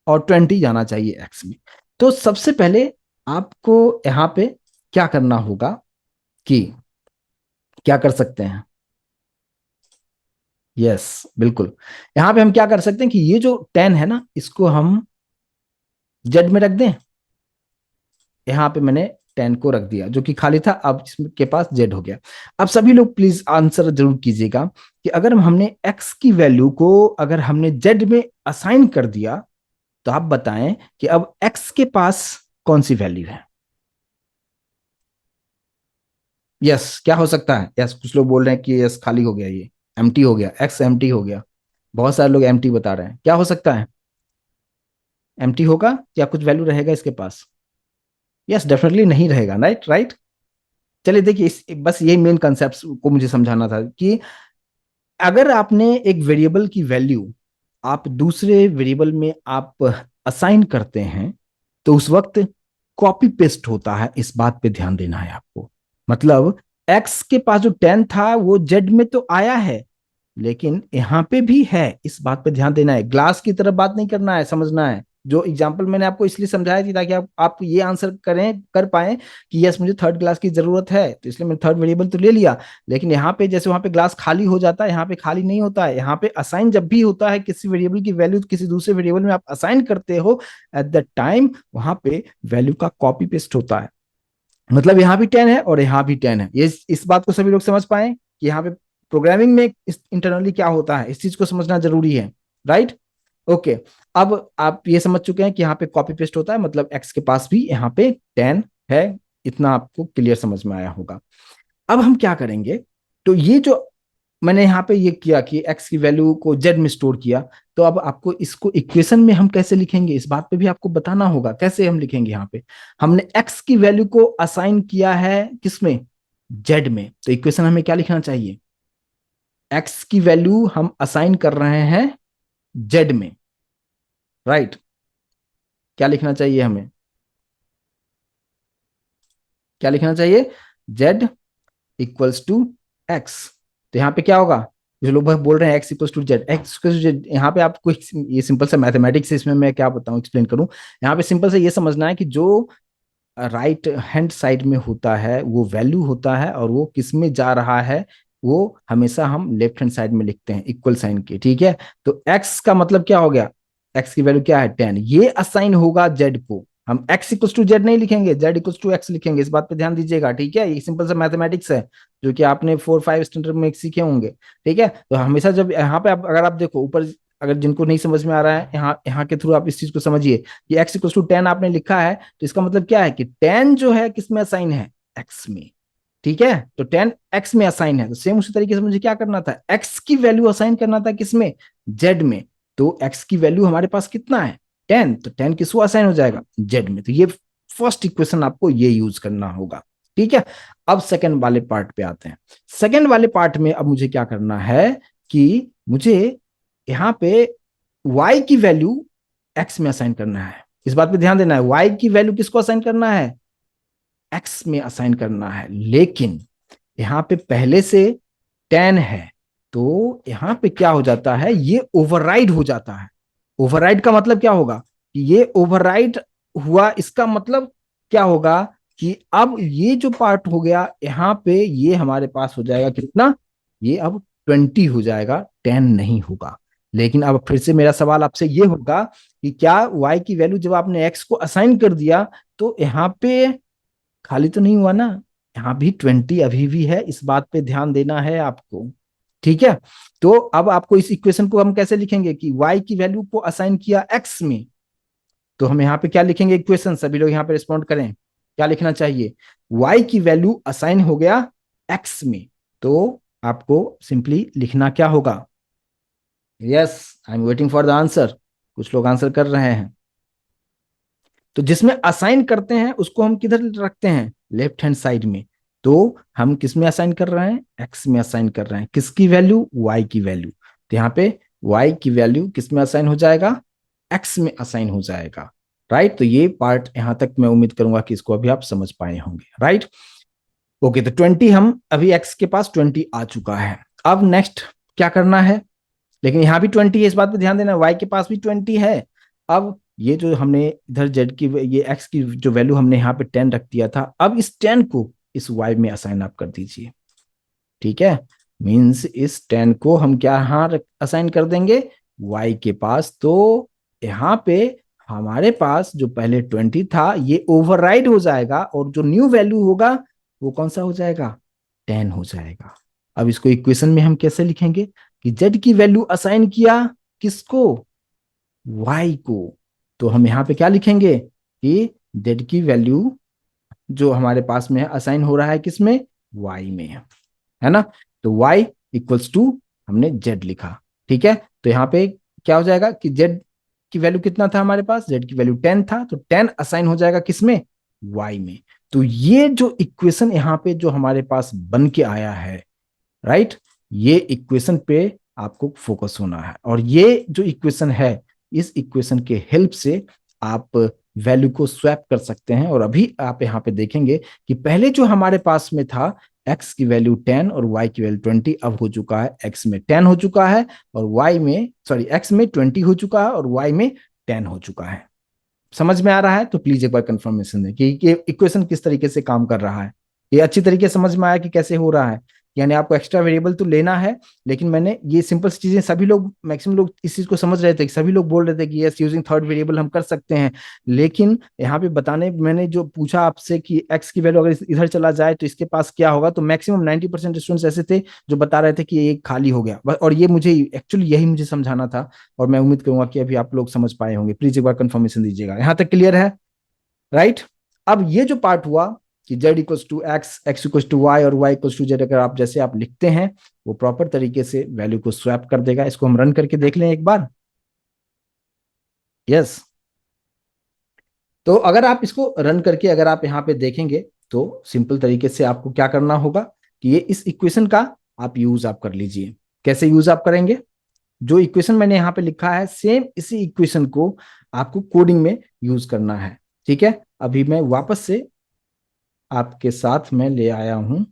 और 20 जाना चाहिए एक्स में। तो सबसे पहले आपको यहाँ पे क्या करना होगा कि, क्या कर सकते हैं? यस, बिल्कुल। यहाँ पे हम क्या कर सकते हैं कि ये जो 10 है ना, इसको हम जेड में रख दें। यहाँ पे मैंने 10 को रख दिया जो कि खाली था, अब इसके पास z हो गया। अब सभी लोग प्लीज आंसर जरूर कीजिएगा कि अगर हमने x की वैल्यू को अगर हमने z में असाइन कर दिया तो आप बताएं कि अब x के पास कौन सी वैल्यू है। यस, क्या हो सकता है? यस, कुछ लोग बोल रहे हैं कि यस खाली हो गया, ये एम्प्टी हो गया, एक्स एम्प्टी हो गया। बहुत सारे लोग एम्प्टी बता रहे हैं, क्या हो सकता है? एम्प्टी होगा या कुछ वैल्यू रहेगा इसके पास? यस, डेफिनेटली नहीं रहेगा, राइट राइट। चलिए देखिए, इस बस यही मेन कंसेप्ट को मुझे समझाना था कि अगर आपने एक वेरिएबल की वैल्यू आप दूसरे वेरिएबल में आप असाइन करते हैं तो उस वक्त कॉपी पेस्ट होता है, इस बात पे ध्यान देना है आपको। मतलब एक्स के पास जो 10 था वो जेड में तो आया है, लेकिन यहाँ पे भी है, इस बात पे ध्यान देना है। ग्लास की तरफ बात नहीं करना है, समझना है। जो एग्जांपल मैंने आपको इसलिए समझाया थी ताकि आप ये आंसर करें कर पाए कि यस मुझे थर्ड ग्लास की जरूरत है, तो इसलिए मैंने थर्ड वेरिएबल तो ले लिया। लेकिन यहाँ पे जैसे वहां पे ग्लास खाली हो जाता है, यहाँ पे खाली नहीं होता है। यहाँ पे असाइन जब भी होता है किसी वेरिएबल की वैल्यू किसी दूसरे वेरिएबल में आप असाइन करते हो, एट द टाइम वहां पे वैल्यू का कॉपी पेस्ट होता है। मतलब यहाँ भी 10 है और यहाँ भी 10 है। ये इस बात को सभी लोग समझ पाए कि यहाँ पे प्रोग्रामिंग में इंटरनली क्या होता है, इस चीज को समझना जरूरी है, राइट। ओके, अब आप ये समझ चुके हैं कि यहाँ पे कॉपी पेस्ट होता है, मतलब एक्स के पास भी यहाँ पे 10 है। इतना आपको क्लियर समझ में आया होगा। अब हम क्या करेंगे, तो ये जो मैंने यहाँ पे ये किया कि एक्स की वैल्यू को जेड में स्टोर किया, तो अब आपको इसको इक्वेशन में हम कैसे लिखेंगे इस बात पे भी आपको बताना होगा। कैसे हम लिखेंगे, यहाँ पे हमने एक्स की वैल्यू को असाइन किया है किसमें, जेड में, तो इक्वेशन हमें क्या लिखना चाहिए? एक्स की वैल्यू हम असाइन कर रहे हैं जेड में, राइट। क्या लिखना चाहिए हमें? क्या लिखना चाहिए? Z equals to x. तो यहाँ पे क्या होगा, जो लोग बोल रहे हैं x equals to z, x z, यहाँ पे आपको ये सिंपल सा मैथमेटिक्स है, इसमें मैं क्या बताऊं एक्सप्लेन करूं। यहाँ पे सिंपल से ये समझना है कि जो राइट हैंड साइड में होता है वो वैल्यू होता है, और वो किस में जा रहा है वो हमेशा हम लेफ्ट हैंड साइड में लिखते हैं इक्वल साइन के, ठीक है। तो एक्स का मतलब क्या हो गया, एक्स की वैल्यू क्या है 10, ये असाइन होगा जेड को। हम एक्स इक्वल्स टू जेड नहीं लिखेंगे, जेड इक्वल्स टू एक्स लिखेंगे, इस बात पे ध्यान दीजिएगा, ठीक है। ये सिंपल सा मैथमेटिक्स है जो कि आपने 4-5 स्टैंडर्ड में सीखे होंगे, ठीक है। तो हमेशा जब यहाँ पे आप अगर आप देखो ऊपर, अगर जिनको नहीं समझ में आ रहा है यहाँ यहाँ के थ्रू आप इस चीज को समझिए कि एक्स इक्वल्स टू 10 आपने लिखा है, तो इसका मतलब क्या है कि 10 जो है किस में असाइन है, एक्स में, ठीक है। तो 10 एक्स में असाइन है, तो सेम उसी तरीके से मुझे क्या करना था, एक्स की वैल्यू असाइन करना था किसमें, जेड में। तो एक्स की वैल्यू हमारे पास कितना है 10, तो 10 किसको असाइन हो जाएगा, जेड में। तो ये फर्स्ट इक्वेशन आपको ये यूज करना होगा, ठीक है। अब सेकंड वाले पार्ट पे आते हैं। सेकंड वाले पार्ट में अब मुझे क्या करना है कि मुझे यहाँ पे y की वैल्यू x में असाइन करना है। इस बात पे ध्यान देना है, y की वैल्यू किसको असाइन करना है, x में असाइन करना है। लेकिन यहाँ पे पहले से 10 है, तो यहाँ पे क्या हो जाता है, ये ओवरराइड हो जाता है। ओवरराइड का मतलब क्या होगा कि ये ओवरराइड हुआ, इसका मतलब क्या होगा कि अब ये जो पार्ट हो गया यहाँ पे ये हमारे पास हो जाएगा कितना, ये अब 20 हो जाएगा, 10 नहीं होगा। लेकिन अब फिर से मेरा सवाल आपसे ये होगा कि क्या y की वैल्यू जब आपने x को असाइन कर दिया तो यहाँ पे खाली तो नहीं हुआ ना, यहाँ भी 20 अभी भी है, इस बात पे ध्यान देना है आपको, ठीक है। तो अब आपको इस इक्वेशन को हम कैसे लिखेंगे कि y की वैल्यू को असाइन किया x में, तो हम यहाँ पे क्या लिखेंगे इक्वेशन, सभी लोग यहाँ पे रिस्पॉन्ड करें, क्या लिखना चाहिए, y की वैल्यू असाइन हो गया x में, तो आपको सिंपली लिखना क्या होगा, yes I am waiting for the answer, कुछ लोग आंसर कर रहे हैं। तो जिसमें असाइन करते हैं उसको हम किधर रखते हैं, लेफ्ट हैंड साइड में। तो हम किस में असाइन कर रहे हैं, एक्स में असाइन कर रहे हैं, किसकी वैल्यू, वाई की वैल्यू। तो यहाँ पे वाई की वैल्यू किस में असाइन हो जाएगा, एक्स में असाइन हो जाएगा, राइट। तो ये पार्ट यहां तक मैं उम्मीद करूंगा कि इसको अभी आप समझ पाए होंगे, राइट। ओके, तो 20 हम अभी एक्स के पास 20 आ चुका है। अब नेक्स्ट क्या करना है, लेकिन यहाँ भी 20 है, इस बात पे ध्यान देना, वाई के पास भी 20 है। अब ये जो हमने इधर जेड की, ये एक्स की जो वैल्यू हमने यहाँ पे 10 रख दिया था, अब इस 10 को इस वाई में असाइन आप कर दीजिए, ठीक है। मीन्स इस 10 को हम क्या यहाँ असाइन कर देंगे, वाई के पास। तो यहाँ पे हमारे पास जो पहले 20 था ये ओवरराइड हो जाएगा और जो न्यू वैल्यू होगा वो कौन सा हो जाएगा, 10 हो जाएगा। अब इसको इक्वेशन में हम कैसे लिखेंगे कि जेड की वैल्यू असाइन किया किसको, वाई को। तो हम यहाँ पे क्या लिखेंगे कि जेड की वैल्यू जो हमारे पास में है असाइन हो रहा है किसमें, वाई में है ना। तो y इक्वल्स टू हमने z लिखा, ठीक है। तो यहाँ पे क्या हो जाएगा कि z की वैल्यू कितना था हमारे पास, z की वैल्यू 10 था, तो 10 असाइन हो जाएगा किसमें, y में। तो ये जो इक्वेशन यहाँ पे जो हमारे पास बन के आया है, राइट, ये इक्वेशन पे आपको फोकस होना है। और ये जो इक्वेशन है, इस इक्वेशन के हेल्प से आप वैल्यू को स्वैप कर सकते हैं। और अभी आप यहाँ पे देखेंगे कि पहले जो हमारे पास में था x की वैल्यू 10 और y की वैल्यू 20, अब हो चुका है x में 10 हो चुका है और y में सॉरी x में 20 हो चुका है और y में 10 हो चुका है। समझ में आ रहा है? तो प्लीज एक बार कंफर्मेशन दें कि ये इक्वेशन किस तरीके से काम कर रहा है। ये अच्छी तरीके से समझ में आया कि कैसे हो रहा है। यानी आपको एक्स्ट्रा वेरिएबल तो लेना है, लेकिन मैंने ये सिंपल सी चीजें, सभी लोग मैक्सिमम लोग इस चीज को समझ रहे थे, सभी लोग बोल रहे थे कि यस यूजिंग थर्ड वेरिएबल हम कर सकते हैं। लेकिन यहाँ पे बताने, मैंने जो पूछा आपसे कि एक्स की वैल्यू अगर इधर चला जाए तो इसके पास क्या होगा, तो मैक्सिमम 90% स्टूडेंट्स ऐसे थे जो बता रहे थे कि ये खाली हो गया। और ये मुझे एक्चुअली यही मुझे समझाना था, और मैं उम्मीद करूंगा कि अभी आप लोग समझ पाए होंगे। प्लीज एक बार कंफर्मेशन दीजिएगा, यहाँ तक क्लियर है, राइट। अब ये जो पार्ट हुआ कि z equals to x, x equals to y और y इक्वल्स टू जेड, अगर आप जैसे आप लिखते हैं वो प्रॉपर तरीके से वैल्यू को स्वैप कर देगा। इसको हम रन करके देख लें एक बार। यस, तो अगर आप इसको रन करके अगर आप यहाँ पे देखेंगे तो सिंपल तरीके से आपको क्या करना होगा कि ये इस इक्वेशन का आप यूज आप कर लीजिए। कैसे यूज आप करेंगे, जो इक्वेशन मैंने यहाँ पे लिखा है सेम इसी इक्वेशन को आपको कोडिंग में यूज करना है, ठीक है। अभी मैं वापस से आपके साथ में ले आया हूं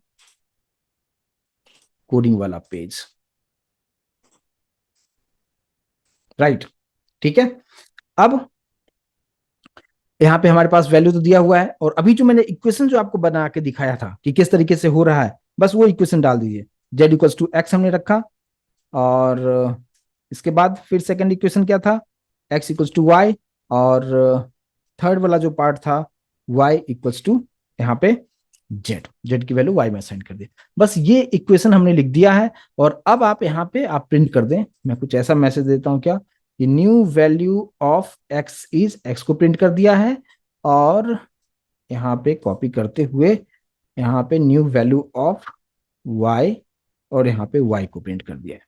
कोडिंग वाला पेज, राइट, ठीक है। अब यहाँ पे हमारे पास वैल्यू तो दिया हुआ है, और अभी जो मैंने इक्वेशन जो आपको बना के दिखाया था कि किस तरीके से हो रहा है, बस वो इक्वेशन डाल दीजिए। जेड इक्वल्स टू एक्स हमने रखा, और इसके बाद फिर सेकंड इक्वेशन क्या था, एक्स इक्वल्स टू वाई, और थर्ड वाला जो पार्ट था वाई इक्वल्स टू यहाँ पे जेड, जेड की वैल्यू वाई में असाइन कर दी। बस ये इक्वेशन हमने लिख दिया है। और अब आप यहाँ पे आप प्रिंट कर दें, मैं कुछ ऐसा मैसेज देता हूँ क्या, कि new value of x is, x को प्रिंट कर दिया है, और यहाँ पे कॉपी करते हुए यहाँ पे न्यू वैल्यू ऑफ वाई, और यहाँ पे वाई को प्रिंट कर दिया है।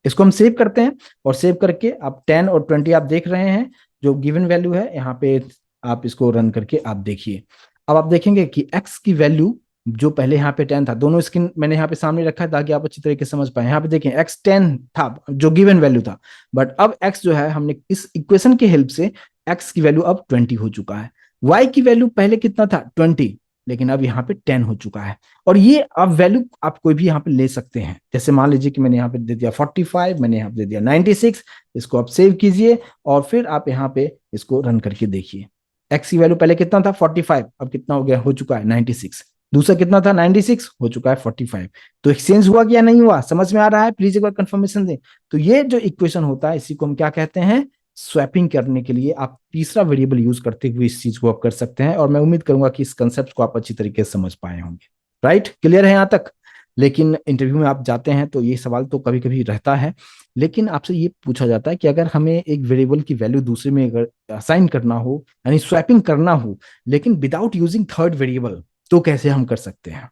इसको हम सेव करते हैं, और सेव करके आप 10 और 20 आप देख रहे हैं जो गिवन वैल्यू है यहाँ पे, आप इसको रन करके आप देखिए। अब आप देखेंगे कि x की वैल्यू जो पहले यहाँ पे 10 था, दोनों स्क्रीन मैंने यहाँ पे सामने रखा है ताकि आप अच्छी तरीके से समझ पाए। यहाँ पे देखें x 10 था जो गिवन वैल्यू था, बट अब x जो है हमने इस इक्वेशन के हेल्प से x की वैल्यू अब 20 हो चुका है। y की वैल्यू पहले कितना था, 20, लेकिन अब यहाँ पे 10 हो चुका है। और ये आप वैल्यू आप कोई भी यहाँ पे ले सकते हैं, जैसे मान लीजिए कि मैंने यहाँ पे दे दिया 45, मैंने यहाँ पे दे दिया 96। इसको आप सेव कीजिए और फिर आप यहाँ पे इसको रन करके देखिए। एक्स की वैल्यू पहले कितना था 45, अब कितना हो गया, हो चुका है 96। दूसरा कितना था 96, हो चुका है 45। तो एक्सचेंज हुआ कि या नहीं हुआ, समझ में आ रहा है? प्लीज एक बार कंफर्मेशन दें। तो ये जो इक्वेशन होता है इसी को हम क्या कहते हैं, स्वैपिंग करने के लिए आप तीसरा वेरिएबल यूज करते हुए इस चीज को आप कर सकते हैं। और मैं उम्मीद करूंगा कि इस कंसेप्ट को आप अच्छी तरीके से समझ पाए होंगे, राइट, क्लियर है यहाँ तक। लेकिन इंटरव्यू में आप जाते हैं तो ये सवाल तो कभी कभी रहता है, लेकिन आपसे ये पूछा जाता है कि अगर हमें एक वेरिएबल की वैल्यू दूसरे में अगर असाइन करना हो, यानी स्वैपिंग करना हो, लेकिन विदाउट यूजिंग थर्ड वेरिएबल, तो कैसे हम कर सकते हैं,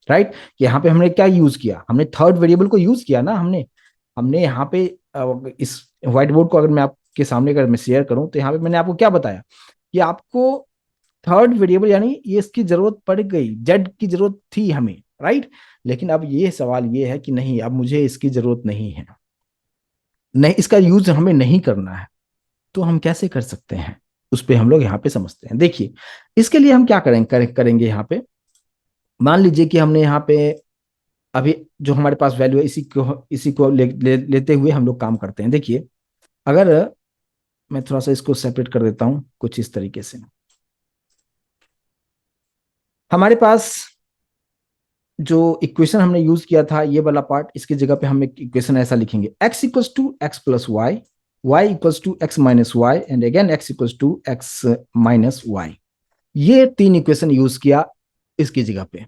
राइट। यहाँ पे हमने क्या यूज किया, हमने थर्ड वेरिएबल को यूज किया ना, हमने हमने यहाँ पे इस व्हाइट बोर्ड को अगर मैं आपके सामने अगर मैं शेयर करूं तो यहाँ पे मैंने आपको क्या बताया कि आपको थर्ड वेरिएबल यानी ये इसकी जरूरत पड़ गई, जेड की जरूरत थी हमें, राइट। लेकिन अब ये सवाल ये है कि नहीं, अब मुझे इसकी जरूरत नहीं है, नहीं इसका यूज हमें नहीं करना है, तो हम कैसे कर सकते हैं, उस पर हम लोग यहाँ पे समझते हैं। देखिए, इसके लिए हम क्या करेंगे यहाँ पे, मान लीजिए कि हमने यहाँ पे अभी जो हमारे पास वैल्यू है इसी को लेते हुए हम लोग काम करते हैं। देखिए, अगर मैं थोड़ा सा इसको सेपरेट कर देता हूं कुछ इस तरीके से, हमारे पास जो इक्वेशन हमने यूज किया था ये वाला पार्ट, इसकी जगह पे हम एक इक्वेशन ऐसा लिखेंगे, x equals to x plus y y equals to x minus y and again x equals to x minus y. ये तीन इक्वेशन यूज किया इसकी जगह पे,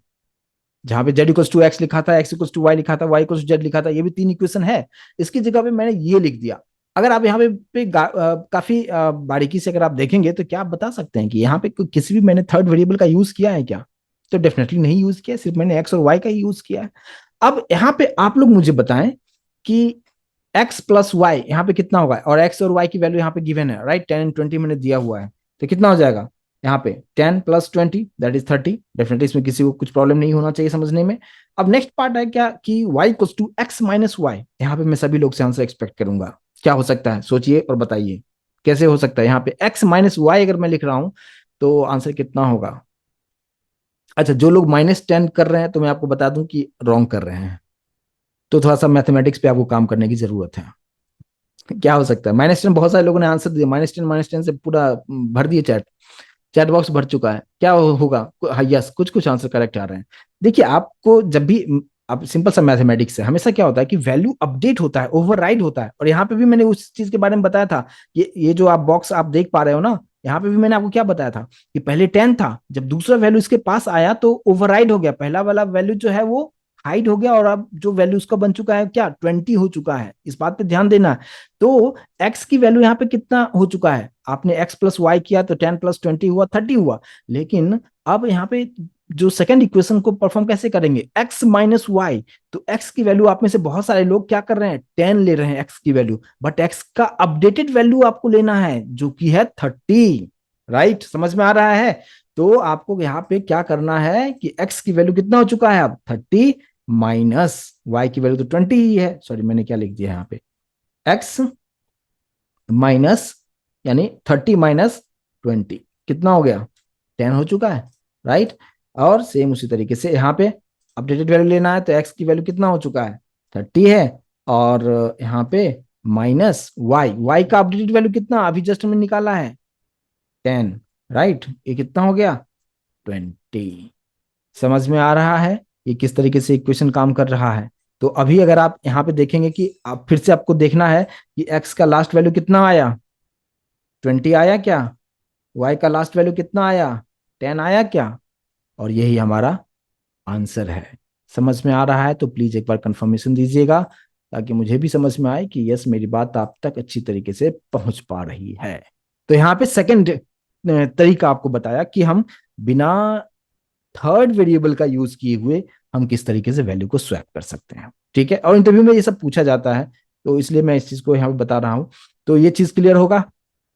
जहां पे z इक्वल्स टू एक्स लिखा था, x इक्वल्स टू वाई लिखा था, y इक्वल्स टू z लिखा था, ये भी तीन इक्वेशन है। इसकी जगह पे मैंने ये लिख दिया। अगर आप यहाँ पे काफी बारीकी से अगर आप देखेंगे तो क्या आप बता सकते हैं कि यहाँ पे किसी भी मैंने थर्ड वेरिएबल का यूज किया है क्या? तो डेफिनेटली नहीं यूज किया, सिर्फ मैंने एक्स और वाई का ही यूज किया है। अब यहाँ पे आप लोग मुझे बताएं कि एक्स प्लस वाई यहाँ पे कितना होगा, और एक्स और वाई की वैल्यू यहाँ पे गिवन है, राइट? 10 एंड 20 मैंने दिया हुआ है, तो कितना हो जाएगा यहाँ पे? 10 + 20 दैट इज 30। डेफिनेटली इसमें किसी को कुछ प्रॉब्लम नहीं होना चाहिए समझने में। अब नेक्स्ट पार्ट है क्या कि y equals to x minus y. यहाँ पे मैं सभी लोग से आंसर एक्सपेक्ट करूंगा। क्या हो सकता है सोचिए और बताइए, कैसे हो सकता है? यहाँ पे x माइनस वाई अगर मैं लिख रहा हूं तो आंसर कितना होगा? अच्छा, जो लोग -10 कर रहे हैं तो मैं आपको बता दूं कि रॉन्ग कर रहे हैं, तो थोड़ा सा मैथमेटिक्स पे आपको काम करने की जरूरत है। क्या हो सकता है? -10, बहुत सारे लोगों ने आंसर दिया, -10 से पूरा भर दिए चैट, चैट बॉक्स भर चुका है। क्या होगा? हाँ, यस, कुछ कुछ आंसर करेक्ट आ रहे हैं। देखिए, आपको जब भी आप सिंपल सा मैथमेटिक्स है, हमेशा क्या होता है कि वैल्यू अपडेट होता है, ओवरराइड होता है। और यहाँ पे भी मैंने उस चीज के बारे में बताया था। ये जो आप बॉक्स आप देख पा रहे हो ना, यहाँ पे भी मैंने आपको क्या बताया था कि पहले 10 था, जब दूसरा वैल्यू इसके पास आया तो ओवरराइड हो गया, पहला वाला वैल्यू जो है वो हाइड हो गया, और अब जो वैल्यू उसका बन चुका है क्या? 20 हो चुका है। इस बात पे ध्यान देना। तो एक्स की वैल्यू यहाँ पे कितना हो चुका है? आपने एक्स प्लस वाई किया तो 10 + 20 हुआ 30 हुआ। लेकिन अब यहाँ पे जो सेकंड इक्वेशन को परफॉर्म कैसे करेंगे? X minus y. तो एक्स की वैल्यू, आप में से बहुत सारे लोग क्या कर रहे हैं? 10 ले रहे हैं एक्स की वैल्यू, बट एक्स का अपडेटेड वैल्यू आपको लेना है जो कि है 30। राइट, समझ में आ रहा है? तो आपको यहाँ पे क्या करना है कि एक्स की वैल्यू कितना हो चुका है अब? 30 माइनस वाई की वैल्यू तो 20 ही है। सॉरी, मैंने क्या लिख दिया यहाँ पे? एक्स माइनस, यानी 30 - 20 कितना हो गया? 10 हो चुका है, राइट? और सेम उसी तरीके से यहाँ पे अपडेटेड वैल्यू लेना है, तो एक्स की वैल्यू कितना हो चुका है? 30 है। और यहाँ पे माइनस वाई, वाई का अपडेटेड वैल्यू कितना अभी जस्ट हमने निकाला है? 10, राइट? ये कितना हो गया? 20। समझ में आ रहा है ये किस तरीके से इक्वेशन काम कर रहा है? तो अभी अगर आप यहाँ पे देखेंगे कि आप फिर से आपको देखना है कि एक्स का लास्ट वैल्यू कितना आया? 20 आया क्या? वाई का लास्ट वैल्यू कितना आया? 10 आया क्या? और यही हमारा आंसर है। समझ में आ रहा है तो प्लीज एक बार कंफर्मेशन दीजिएगा, ताकि मुझे भी समझ में आए कि यस, मेरी बात आप तक अच्छी तरीके से पहुंच पा रही है। तो यहाँ पे सेकंड तरीका आपको बताया कि हम बिना थर्ड वेरिएबल का यूज किए हुए हम किस तरीके से वैल्यू को स्वैप कर सकते हैं। ठीक है, और इंटरव्यू में ये सब पूछा जाता है, तो इसलिए मैं इस चीज को यहाँ पे बता रहा हूँ। तो ये चीज क्लियर होगा?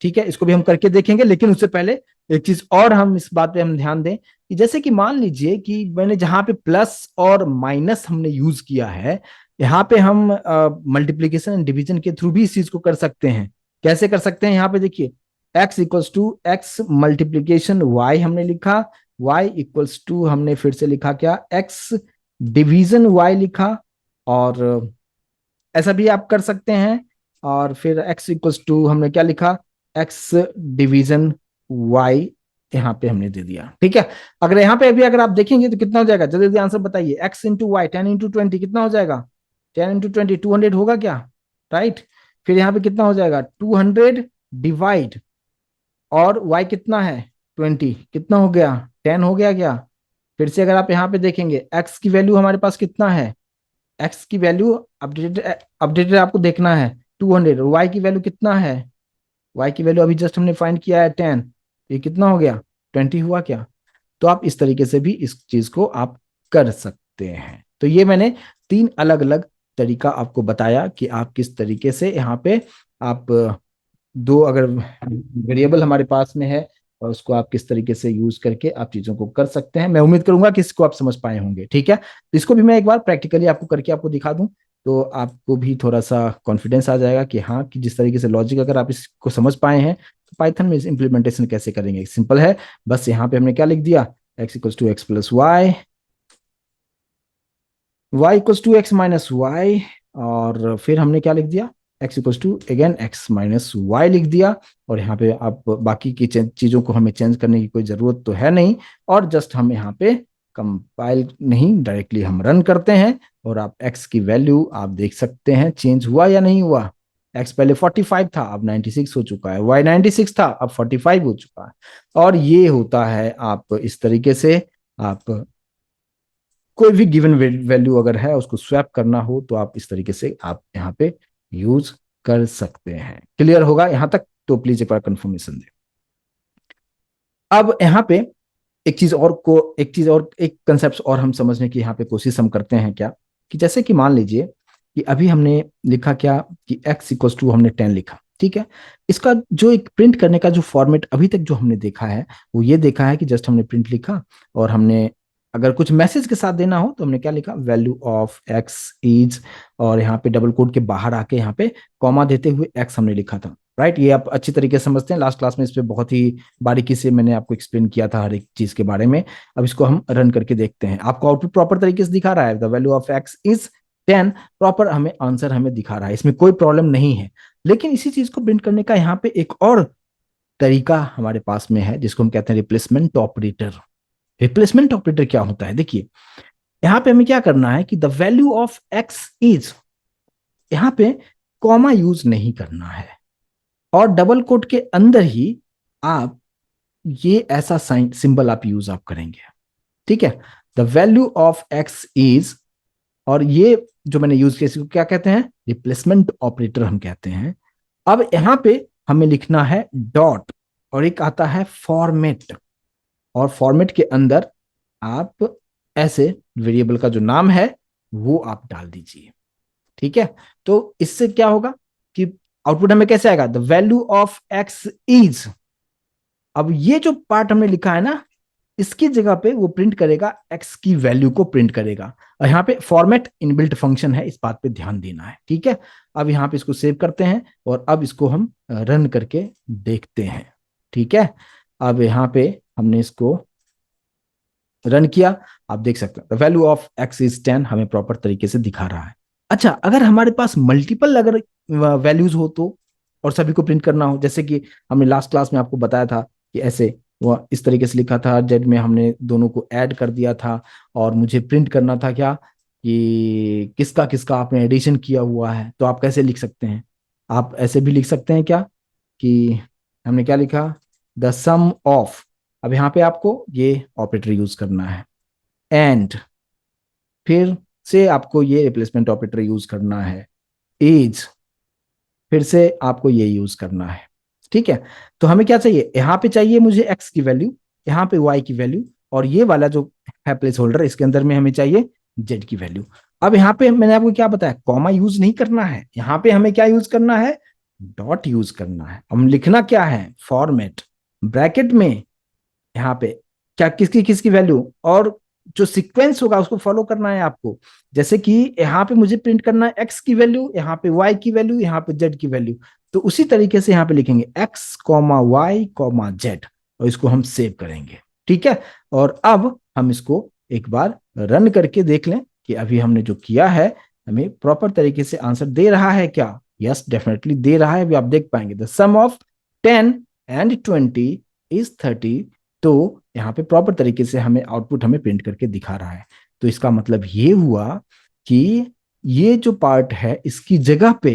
ठीक है, इसको भी हम करके देखेंगे, लेकिन उससे पहले एक चीज और हम इस बात पे हम ध्यान दें कि जैसे कि मान लीजिए कि मैंने जहां पे प्लस और माइनस हमने यूज किया है, यहाँ पे हम मल्टीप्लीकेशन एंड डिवीजन के थ्रू भी इस चीज को कर सकते हैं। कैसे कर सकते हैं? यहाँ पे देखिए, x equals to x multiplication y हमने लिखा, y इक्वल्स टू हमने फिर से लिखा क्या? x डिवीजन y लिखा। और ऐसा भी आप कर सकते हैं। और फिर x इक्वल्स टू हमने क्या लिखा? x डिवीजन y यहाँ पे हमने दे दिया। ठीक है, अगर यहाँ पे अभी अगर आप देखेंगे तो कितना हो जाएगा? जल्दी जल्दी आंसर बताइए। x इंटू वाई, 10 × 20 कितना हो जाएगा? 10 × 20 200 होगा क्या? राइट। फिर यहाँ पे कितना हो जाएगा? 200 डिवाइड, और y कितना है? 20, कितना हो गया? 10 हो गया क्या? फिर से अगर आप यहाँ पे देखेंगे, x की वैल्यू हमारे पास कितना है? x की वैल्यू अपडेटेड अपडेटेड आपको देखना है 200, और y की वैल्यू कितना है? y की वैल्यू अभी जस्ट हमने फाइंड किया है 10, ये कितना हो गया? 20 हुआ क्या? तो आप इस तरीके से भी इस चीज को आप कर सकते हैं। तो ये मैंने तीन अलग अलग तरीका आपको बताया कि आप किस तरीके से यहाँ पे आप दो अगर वेरिएबल हमारे पास में है, और उसको आप किस तरीके से यूज करके आप चीजों को कर सकते हैं। मैं उम्मीद करूंगा कि इसको आप समझ पाए होंगे। ठीक है, तो इसको भी मैं एक बार प्रैक्टिकली आपको करके आपको दिखा दूं, तो आपको भी थोड़ा सा कॉन्फिडेंस आ जाएगा कि हाँ, कि जिस तरीके से लॉजिक अगर आप इसको समझ पाए हैं तो पाइथन में इम्प्लीमेंटेशन कैसे करेंगे, सिंपल है। बस यहाँ पे हमने क्या लिख दिया? X equals to x plus y, y equals to x minus y, और फिर हमने क्या लिख दिया? X equals to again x minus y लिख दिया। और यहाँ पे आप बाकी की चीजों को हमें चेंज करने की कोई जरूरत तो है नहीं, और जस्ट हम यहाँ पे कंपाइल नहीं, डायरेक्टली हम रन करते हैं, और आप एक्स की वैल्यू आप देख सकते हैं चेंज हुआ या नहीं हुआ। एक्स पहले 45 था, अब 96 हो चुका है, वाई 96 था, अब 45 हो चुका है। और ये होता है, आप इस तरीके से आप कोई भी गिवन वैल्यू अगर है उसको स्वैप करना हो तो आप इस तरीके से आप यहाँ पे यूज कर सकते हैं। क्लियर होगा यहाँ तक? तो प्लीज एक बार कंफर्मेशन दे। अब यहाँ पे एक कंसेप्ट और हम समझने की यहाँ पे कोशिश हम करते हैं क्या, कि जैसे कि मान लीजिए कि अभी हमने लिखा क्या, कि x इक्वल्स टू हमने 10 लिखा, ठीक है। इसका जो एक प्रिंट करने का जो फॉर्मेट अभी तक जो हमने देखा है वो ये देखा है कि जस्ट हमने प्रिंट लिखा, और हमने अगर कुछ मैसेज के साथ देना हो तो हमने क्या लिखा, वैल्यू ऑफ x इज, और यहाँ पे डबल कोड के बाहर आके यहाँ पे कॉमा देते हुए x हमने लिखा था। राइट, ये आप अच्छी तरीके से समझते हैं, लास्ट क्लास में इस पे बहुत ही बारीकी से मैंने आपको एक्सप्लेन किया था हर एक चीज के बारे में। अब इसको हम रन करके देखते हैं, आपको आउटपुट प्रॉपर तरीके से दिखा रहा है, the value of x is 10, proper हमें आंसर हमें दिखा रहा है, इसमें कोई प्रॉब्लम नहीं है। लेकिन इसी चीज को प्रिंट करने का यहाँ पे एक और तरीका हमारे पास में है, जिसको हम कहते हैं रिप्लेसमेंट ऑपरेटर। रिप्लेसमेंट ऑपरेटर क्या होता है, देखिए यहाँ पे हमें क्या करना है कि the value of x is, यहाँ पे कॉमा यूज नहीं करना है, और डबल कोट के अंदर ही आप ये ऐसा साइन सिंबल आप यूज आप करेंगे, ठीक है। The value of x is, और ये जो मैंने यूज किया इसको क्या कहते हैं, रिप्लेसमेंट ऑपरेटर हम कहते हैं। अब यहां पे हमें लिखना है डॉट, और एक आता है फॉर्मेट, और फॉर्मेट के अंदर आप ऐसे वेरिएबल का जो नाम है वो आप डाल दीजिए, ठीक है। तो इससे क्या होगा कि आउटपुट हमें कैसे आएगा, the value of x is. अब ये जो पार्ट हमने लिखा है ना, इसकी जगह पे वो प्रिंट करेगा एक्स की वैल्यू को प्रिंट करेगा, और यहाँ पे फॉर्मेट इनबिल्ट फंक्शन है, इस बात पे ध्यान देना है, ठीक है। अब यहाँ पे इसको सेव करते हैं, और अब इसको हम रन करके देखते हैं, ठीक है। अब यहाँ पे हमने इसको रन किया, आप देख सकते हैं वैल्यू ऑफ एक्स इज 10 हमें प्रॉपर तरीके से दिखा रहा है। अच्छा, अगर हमारे पास मल्टीपल अगर वैल्यूज हो तो, और सभी को प्रिंट करना हो, जैसे कि हमने लास्ट क्लास में आपको बताया था कि ऐसे वो इस तरीके से लिखा था, जेड में हमने दोनों को ऐड कर दिया था, और मुझे प्रिंट करना था क्या, कि किसका किसका आपने एडिशन किया हुआ है, तो आप कैसे लिख सकते हैं, आप ऐसे भी लिख सकते हैं क्या, कि हमने क्या लिखा, द सम ऑफ, अब यहाँ पे आपको ये ऑपरेटर यूज करना है, एंड फिर से आपको ये रिप्लेसमेंट ऑपरेटर यूज करना है, इज, फिर से आपको ये यूज करना है, ठीक है। तो हमें क्या चाहिए, यहाँ पे चाहिए मुझे एक्स की वैल्यू, यहाँ पे वाई की वैल्यू, और ये वाला जो है प्लेस होल्डर इसके अंदर में हमें चाहिए जेड की वैल्यू। अब यहाँ पे मैंने आपको क्या बताया, कॉमा यूज नहीं करना है, यहाँ पे हमें क्या यूज करना है, डॉट यूज करना है। हम लिखना क्या है, फॉर्मेट, ब्रैकेट में यहाँ पे क्या किसकी किसकी वैल्यू, और जो सीक्वेंस होगा उसको फॉलो करना है आपको। जैसे कि यहाँ पे मुझे प्रिंट करना है एक्स की वैल्यू, यहाँ पे वाई की वैल्यू, यहाँ पे जेड की वैल्यू, तो उसी तरीके से यहाँ पे लिखेंगे x comma y comma z, और इसको हम सेव करेंगे, ठीक है। और अब हम इसको एक बार रन करके देख लें कि अभी हमने जो किया है हमें प्रॉपर तरीके से आंसर दे रहा है क्या। यस, डेफिनेटली दे रहा है, अभी आप देख पाएंगे, the sum of 10 and 20 is 30, तो यहाँ पे प्रॉपर तरीके से हमें आउटपुट हमें प्रिंट करके दिखा रहा है। तो इसका मतलब ये हुआ कि ये जो पार्ट है इसकी जगह पे,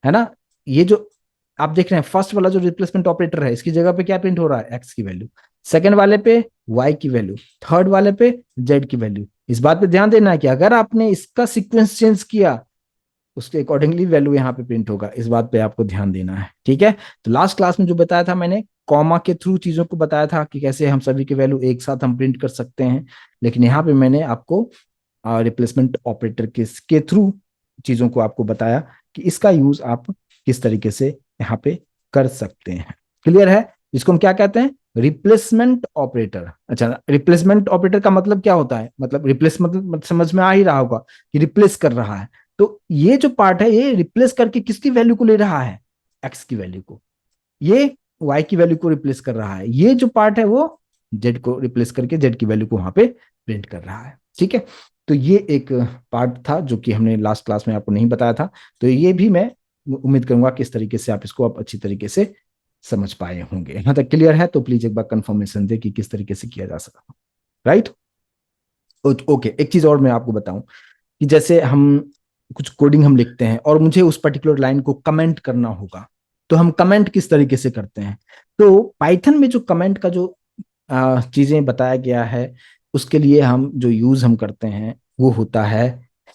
है ना, ये जो आप देख रहे हैं फर्स्ट वाला जो रिप्लेसमेंट ऑपरेटर है इसकी जगह पे क्या प्रिंट हो रहा है, एक्स की वैल्यू, सेकंड वाले पे वाई की वैल्यू, थर्ड वाले पे जेड की वैल्यू। इस बात पे ध्यान देना है कि अगर आपने इसका सीक्वेंस चेंज किया उसके अकॉर्डिंगली वैल्यू यहाँ पे प्रिंट होगा, इस बात पे आपको ध्यान देना है, ठीक है। तो लास्ट क्लास में जो बताया था मैंने, कॉमा के थ्रू चीजों को बताया था कि कैसे हम सभी के वैल्यू एक साथ हम प्रिंट कर सकते हैं, लेकिन यहाँ पे मैंने आपको रिप्लेसमेंट ऑपरेटर के थ्रू चीजों को आपको बताया कि इसका यूज आप किस तरीके से यहाँ पे कर सकते हैं। क्लियर है, इसको हम क्या कहते हैं, रिप्लेसमेंट ऑपरेटर। अच्छा, रिप्लेसमेंट ऑपरेटर का मतलब क्या होता है, मतलब रिप्लेस मतलब समझ में आ ही रहा होगा कि रिप्लेस कर रहा है। तो ये जो पार्ट है ये रिप्लेस करके किसकी वैल्यू को ले रहा है, एक्स की वैल्यू को, ये वाई की वैल्यू को रिप्लेस कर रहा है, ये जो पार्ट है वो जेड को रिप्लेस करके जेड की वैल्यू को वहां पे प्रिंट कर रहा है, ठीक है। तो ये एक पार्ट था जो कि हमने लास्ट क्लास में आपको नहीं बताया था, तो ये भी मैं उम्मीद करूंगा कि इस तरीके से आप इसको आप अच्छी तरीके से समझ पाए होंगे। यहाँ तक क्लियर है तो प्लीज एक बार कंफर्मेशन दे कि किस तरीके से किया जा सकता, राइट। ओके, एक चीज और मैं आपको बताऊं कि जैसे हम कुछ कोडिंग हम लिखते हैं और मुझे उस पर्टिकुलर लाइन को कमेंट करना होगा, तो हम कमेंट किस तरीके से करते हैं? तो पाइथन में जो कमेंट का जो चीजें बताया गया है, उसके लिए हम जो यूज हम करते हैं वो होता है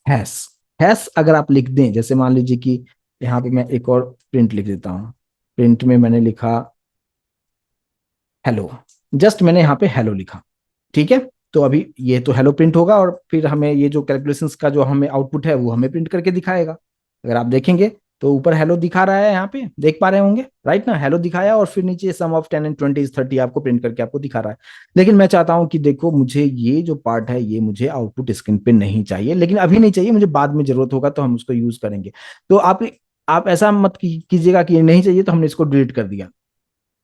हैश। हैश अगर आप लिख दें, जैसे मान लीजिए कि यहाँ पे मैं एक और प्रिंट लिख देता हूँ। प्रिंट में मैंने लिखा हेलो, जस्ट मैंने यहाँ पे हेलो लिखा, ठीक है। तो अभी ये तो हेलो प्रिंट होगा और फिर हमें ये जो कैलकुलेशंस का जो हमें आउटपुट है वो हमें प्रिंट करके दिखाएगा। अगर आप देखेंगे तो ऊपर हेलो दिखा रहा है, यहाँ पे देख पा रहे होंगे, राइट ना, हेलो दिखाया और फिर नीचे सम ऑफ 10 एंड 20 इज 30 आपको प्रिंट करके आपको दिखा रहा है। लेकिन मैं चाहता हूं कि देखो मुझे ये जो पार्ट है ये मुझे आउटपुट स्क्रीन पे नहीं चाहिए, लेकिन अभी नहीं चाहिए, मुझे बाद में जरूरत होगा तो हम उसको यूज करेंगे। तो आप ऐसा मत कीजिएगा कि ये नहीं चाहिए तो हमने इसको डिलीट कर दिया।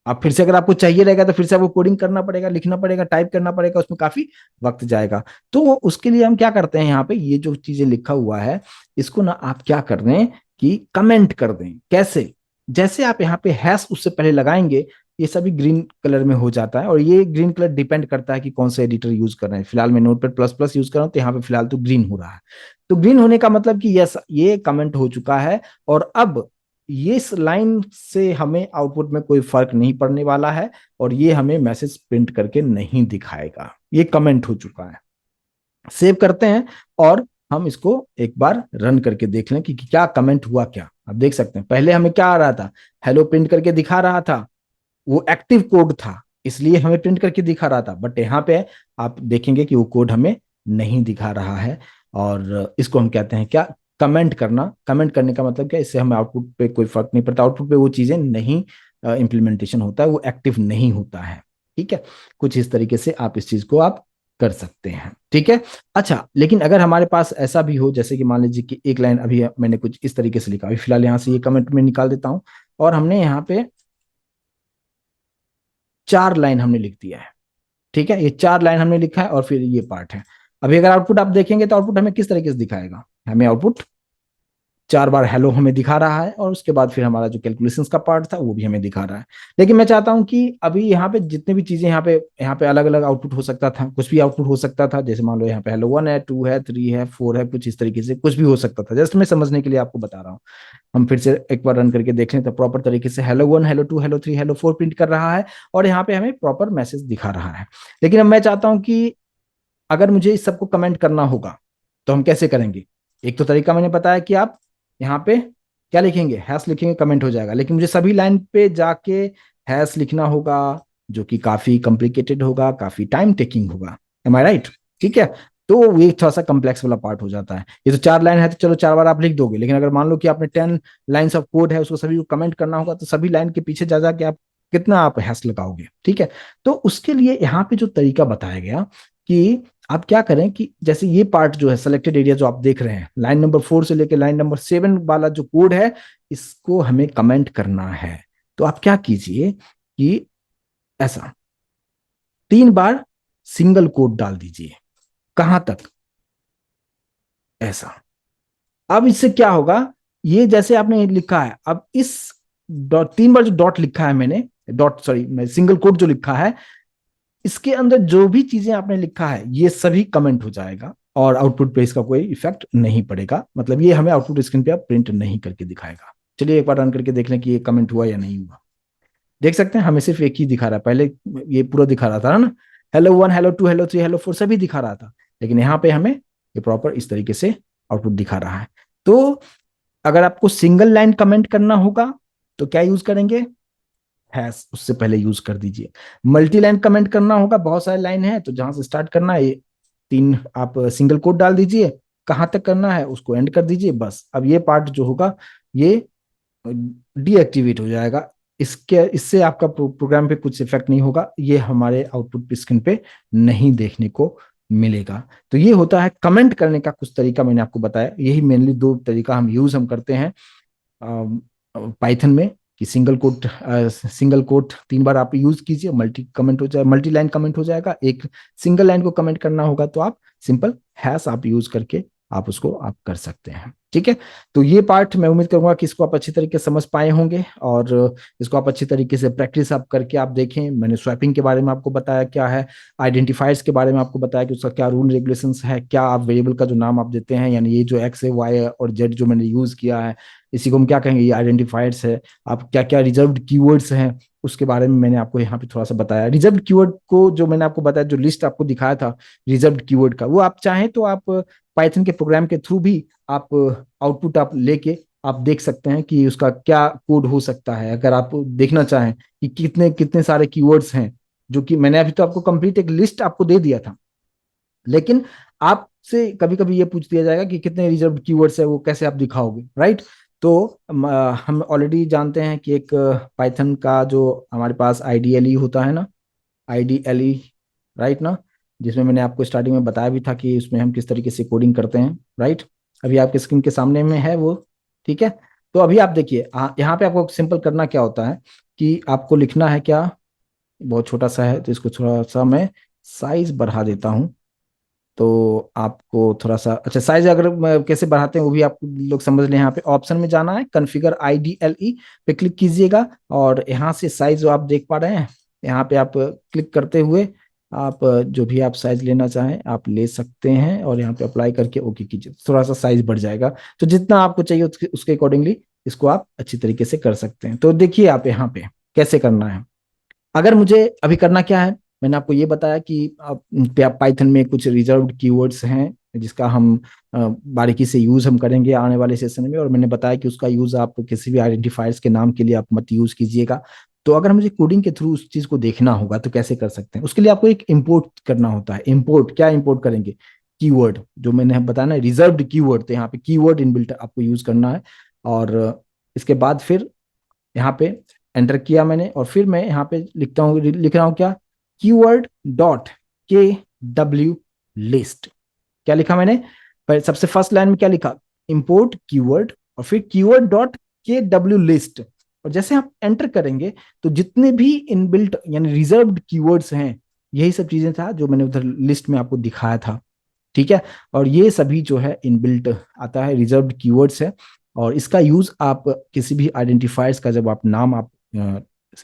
आप फिर से अगर आपको चाहिए रहेगा तो फिर से आपको कोडिंग करना पड़ेगा, लिखना पड़ेगा, टाइप करना पड़ेगा, उसमें काफी वक्त जाएगा। तो उसके लिए हम क्या करते हैं, यहाँ पे ये जो चीजें लिखा हुआ है इसको ना आप क्या कर दें कि कमेंट कर दें। कैसे? जैसे आप यहाँ पे हैश उससे पहले लगाएंगे, ये सभी ग्रीन कलर में हो जाता है, और ये ग्रीन कलर डिपेंड करता है कि कौन सा एडिटर यूज कर रहे हैं। फिलहाल मैं नोटपैड प्लस प्लस यूज कर रहा हूँ तो यहाँ पे फिलहाल तो ग्रीन हो रहा है। तो ग्रीन होने का मतलब कि यस ये कमेंट हो चुका है, और अब ये इस लाइन से हमें आउटपुट में कोई फर्क नहीं पड़ने वाला है, और ये हमें मैसेज प्रिंट करके नहीं दिखाएगा, ये कमेंट हो चुका है। सेव करते हैं और हम इसको एक बार रन करके देख लें कि क्या कमेंट हुआ। क्या आप देख सकते हैं, पहले हमें क्या आ रहा था, हेलो प्रिंट करके दिखा रहा था, वो एक्टिव कोड था इसलिए हमें प्रिंट करके दिखा रहा था, बट यहाँ पे आप देखेंगे कि वो कोड हमें नहीं दिखा रहा है। और इसको हम कहते हैं क्या, कमेंट करना। कमेंट करने का मतलब क्या, इससे हमें आउटपुट पे कोई फर्क नहीं पड़ता, आउटपुट पे वो चीजें नहीं इम्प्लीमेंटेशन होता है, वो एक्टिव नहीं होता है। ठीक है, कुछ इस तरीके से आप इस चीज को आप कर सकते हैं, ठीक है। अच्छा, लेकिन अगर हमारे पास ऐसा भी हो, जैसे कि मान लीजिए कि एक लाइन अभी मैंने कुछ इस तरीके से लिखा, अभी फिलहाल यहाँ से ये कमेंट में निकाल देता हूं, और हमने यहाँ पे 4 लाइन हमने लिख दिया है, ठीक है, ये 4 लाइन हमने लिखा है और फिर ये पार्ट है। अभी अगर आउटपुट आप देखेंगे तो आउटपुट हमें किस तरीके से दिखाएगा, हमें आउटपुट 4 बार हेलो हमें दिखा रहा है, और उसके बाद फिर हमारा जो कैलकुलेशंस का पार्ट था वो भी हमें दिखा रहा है। लेकिन मैं चाहता हूं कि अभी यहाँ पे जितने भी चीजें यहाँ पे अलग अलग आउटपुट हो सकता था, कुछ भी आउटपुट हो सकता था, जैसे मान लो यहाँ पे हेलो 1 है, 2 है, 3 है, 4 है, कुछ इस तरीके से कुछ भी हो सकता था, जस्ट मैं समझने के लिए आपको बता रहा हूँ। हम फिर से एक बार रन करके देख लें तो प्रॉपर तरीके से hello 1, hello 2, hello 3, hello 4 print कर रहा है, और यहाँ पे हमें प्रॉपर मैसेज दिखा रहा है। लेकिन अब मैं चाहता हूं कि अगर मुझे इस सबको कमेंट करना होगा तो हम कैसे करेंगे? एक तो तरीका मैंने बताया कि आप यहाँ पे क्या लिखेंगे, हैश लिखेंगे, कमेंट हो जाएगा, लेकिन मुझे सभी लाइन पे जाके हैश लिखना होगा, जो कि काफी कॉम्प्लिकेटेड होगा, काफी टाइम टेकिंग होगा। एम आई राइट? ठीक है, तो ये थोड़ा सा कम्प्लेक्स वाला पार्ट हो जाता है। ये तो 4 लाइन है तो चलो 4 बार आप लिख दोगे, लेकिन अगर मान लो कि आपने 10 लाइन्स ऑफ कोड है, उसको सभी को कमेंट करना होगा, तो सभी लाइन के पीछे जा जाके आप कितना आप हैश लगाओगे, ठीक है। तो उसके लिए यहाँ पे जो तरीका बताया गया कि आप क्या करें कि जैसे ये पार्ट जो है सेलेक्टेड एरिया जो आप देख रहे हैं, लाइन नंबर 4 से लेकर लाइन नंबर 7 वाला जो कोड है, इसको हमें कमेंट करना है। तो आप क्या कीजिए कि ऐसा 3 बार सिंगल कोड डाल दीजिए। कहां तक? ऐसा। अब इससे क्या होगा, ये जैसे आपने लिखा है, अब इस डॉट 3 बार जो डॉट लिखा है मैंने, डॉट सॉरी मैं सिंगल कोड जो लिखा है, इसके अंदर जो भी चीजें आपने लिखा है ये सभी कमेंट हो जाएगा, और आउटपुट पे इसका कोई इफेक्ट नहीं पड़ेगा, मतलब ये हमें आउटपुट स्क्रीन पे आप प्रिंट नहीं करके दिखाएगा। चलिए एक बार रन करके देख लें कि ये कमेंट हुआ या नहीं हुआ। देख सकते हैं हमें सिर्फ एक ही दिखा रहा है, पहले ये पूरा दिखा रहा था ना, हेलो 1, हेलो 2, हेलो 3, हेलो 4 सभी दिखा रहा था, लेकिन यहाँ पे हमें ये प्रॉपर इस तरीके से आउटपुट दिखा रहा है। तो अगर आपको सिंगल लाइन कमेंट करना होगा तो क्या यूज करेंगे, हैश उससे पहले यूज कर दीजिए। मल्टी लाइन कमेंट करना होगा, बहुत सारे लाइन है तो जहां से स्टार्ट करना है, 3 आप सिंगल कोट डाल दीजिए, कहां तक करना है उसको एंड कर दीजिए, बस। अब ये पार्ट जो होगा ये डीएक्टिवेट हो जाएगा, इसके इससे आपका प्रोग्राम पे कुछ इफेक्ट नहीं होगा, ये हमारे आउटपुट स्क्रीन पे नहीं देखने को मिलेगा। तो ये होता है कमेंट करने का कुछ तरीका, मैंने आपको बताया, यही मेनली 2 तरीका हम करते हैं पाइथन में, कि सिंगल कोट 3 बार आप यूज कीजिए, मल्टी कमेंट हो जाए, मल्टी लाइन कमेंट हो जाएगा। एक सिंगल लाइन को कमेंट करना होगा तो आप सिंपल हैश आप यूज करके आप उसको आप कर सकते हैं। ठीक है, तो ये पार्ट मैं उम्मीद करूंगा कि इसको आप अच्छी तरीके से समझ पाए होंगे, और इसको आप अच्छी तरीके से प्रैक्टिस आप करके आप देखें। मैंने स्वैपिंग के बारे में आपको बताया क्या है, आइडेंटिफायर्स के बारे में आपको बताया कि उसका क्या रूल रेगुलेशंस है, क्या आप वेरिएबल का जो नाम आप देते हैं, यानी ये जो एक्स है, वाई है और जेड जो मैंने यूज किया है, इसी को हम क्या कहेंगे, ये आइडेंटिफायर्स है। आप क्या क्या रिजर्व्ड कीवर्ड्स हैं उसके बारे में मैंने आपको यहाँ पे थोड़ा सा बताया। रिजर्व्ड कीवर्ड को जो मैंने आपको बताया, जो लिस्ट आपको दिखाया था रिजर्व्ड कीवर्ड का, वो आप चाहें तो आप पाइथन के प्रोग्राम के थ्रू भी आप आउटपुट आप लेके आप देख सकते हैं कि उसका क्या कोड हो सकता है। अगर आप देखना चाहें कि कितने कितने सारे कीवर्ड्स हैं, जो कि मैंने अभी तो आपको कंप्लीट एक लिस्ट आपको दे दिया था, लेकिन आपसे कभी कभी ये पूछ दिया जाएगा कि कितने रिजर्व कीवर्ड्स है, वो कैसे आप दिखाओगे, राइट। तो हम ऑलरेडी जानते हैं कि एक पाइथन का जो हमारे पास आईडीएलई होता है ना, आईडीएलई, राइट ना, जिसमें मैंने आपको स्टार्टिंग में बताया भी था कि उसमें हम किस तरीके से कोडिंग करते हैं, राइट। अभी आपके स्क्रीन के सामने में है वो, ठीक है। तो अभी आप देखिए, यहाँ पे आपको सिंपल करना क्या होता है कि आपको लिखना है क्या, बहुत छोटा सा है तो इसको थोड़ा सा मैं साइज बढ़ा देता हूँ। तो आपको थोड़ा सा अच्छा साइज अगर कैसे बढ़ाते हैं वो भी आप लोग समझ लें। यहाँ पे ऑप्शन में जाना है, कॉन्फ़िगर आईडीएलई पे क्लिक कीजिएगा, और यहाँ से साइज जो आप देख पा रहे हैं, यहाँ पे आप क्लिक करते हुए आप जो भी आप साइज लेना चाहें आप ले सकते हैं, और यहाँ पे अप्लाई करके ओके कीजिए, थोड़ा सा साइज बढ़ जाएगा। तो जितना आपको चाहिए उसके अकॉर्डिंगली इसको आप अच्छी तरीके से कर सकते हैं। तो देखिए आप यहाँ पे कैसे करना है। अगर मुझे अभी करना क्या है, मैंने आपको ये बताया कि पाइथन में कुछ रिजर्व्ड कीवर्ड्स हैं जिसका हम बारीकी से यूज हम करेंगे आने वाले सेशन में, और मैंने बताया कि उसका यूज आप किसी भी आइडेंटिफायर्स के नाम के लिए आप मत यूज कीजिएगा। तो अगर मुझे कोडिंग के थ्रू उस चीज को देखना होगा तो कैसे कर सकते हैं, उसके लिए आपको एक इंपोर्ट करना होता है। इंपोर्ट क्या इंपोर्ट करेंगे, कीवर्ड जो मैंने बताया ना रिजर्व्ड कीवर्ड, तो यहाँ पे कीवर्ड इनबिल्ट आपको यूज करना है। और इसके बाद फिर यहाँ पे एंटर किया मैंने, और फिर मैं यहाँ पे लिख रहा हूँ क्या, कीवर्ड डॉट के डब्ल्यू लिस्ट। क्या लिखा मैंने, पर सबसे फर्स्ट लाइन में क्या लिखा, इंपोर्ट कीवर्ड, और फिर कीवर्ड डॉट के डब्ल्यू लिस्ट। और जैसे आप एंटर करेंगे तो जितने भी इनबिल्ट यानी रिजर्व्ड कीवर्ड्स हैं, यही सब चीजें था जो मैंने उधर लिस्ट में आपको दिखाया था, ठीक है। और ये सभी जो है इनबिल्ट आता है, रिजर्व्ड कीवर्ड्स है। और इसका यूज आप किसी भी आइडेंटिफायर्स का जब आप नाम आप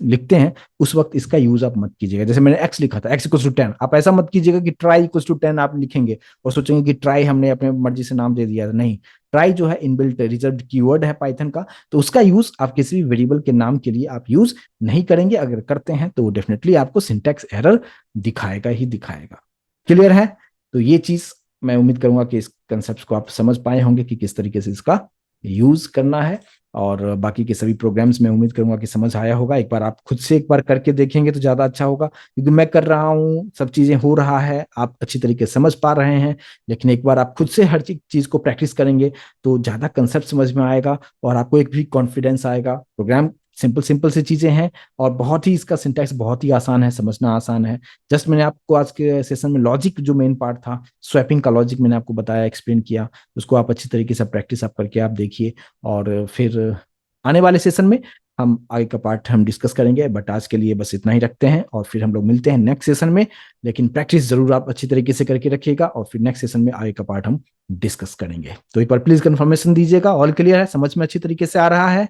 लिखते हैं उस वक्त इसका यूज आप मत कीजिएगा। जैसे मैंने एक्स लिखा था, एक्स इक्वल टू 10, आप ऐसा मत कीजिएगा कि ट्राई इक्वल टू 10 आप लिखेंगे और सोचेंगे कि ट्राई हमने अपने मर्जी से नाम दे दिया, नहीं। ट्राई जो है इनबिल्ट रिजर्व्ड कीवर्ड है पाइथन का, तो उसका यूज आप किसी भी वेरिएबल के नाम के लिए आप यूज नहीं करेंगे। अगर करते हैं तो वो डेफिनेटली आपको सिंटैक्स एरर दिखाएगा ही दिखाएगा। क्लियर है। तो ये चीज मैं उम्मीद करूंगा कि इस कंसेप्ट को आप समझ पाए होंगे कि किस तरीके से इसका यूज करना है। और बाकी के सभी प्रोग्राम्स में उम्मीद करूंगा कि समझ आया होगा। एक बार आप खुद से एक बार करके देखेंगे तो ज्यादा अच्छा होगा, क्योंकि मैं कर रहा हूँ, सब चीजें हो रहा है, आप अच्छी तरीके से समझ पा रहे हैं। लेकिन एक बार आप खुद से हर चीज को प्रैक्टिस करेंगे तो ज्यादा कंसेप्ट समझ में आएगा, और आपको एक भी कॉन्फिडेंस आएगा। प्रोग्राम सिंपल सिंपल सी चीजें हैं, और बहुत ही इसका सिंटैक्स बहुत ही आसान है, समझना आसान है। जस्ट मैंने आपको आज के सेशन में लॉजिक जो मेन पार्ट था, स्वैपिंग का लॉजिक मैंने आपको बताया, एक्सप्लेन किया, उसको आप अच्छी तरीके से प्रैक्टिस आप करके आप देखिए। और फिर आने वाले सेशन में हम आगे का पार्ट हम डिस्कस करेंगे। बट आज के लिए बस इतना ही रखते हैं, और फिर हम लोग मिलते हैं नेक्स्ट सेशन में। लेकिन प्रैक्टिस जरूर आप अच्छी तरीके से करके रखिएगा, और फिर नेक्स्ट सेशन में आगे का पार्ट हम डिस्कस करेंगे। तो एक बार प्लीज कंफर्मेशन दीजिएगा, ऑल क्लियर है, समझ में अच्छी तरीके से आ रहा है।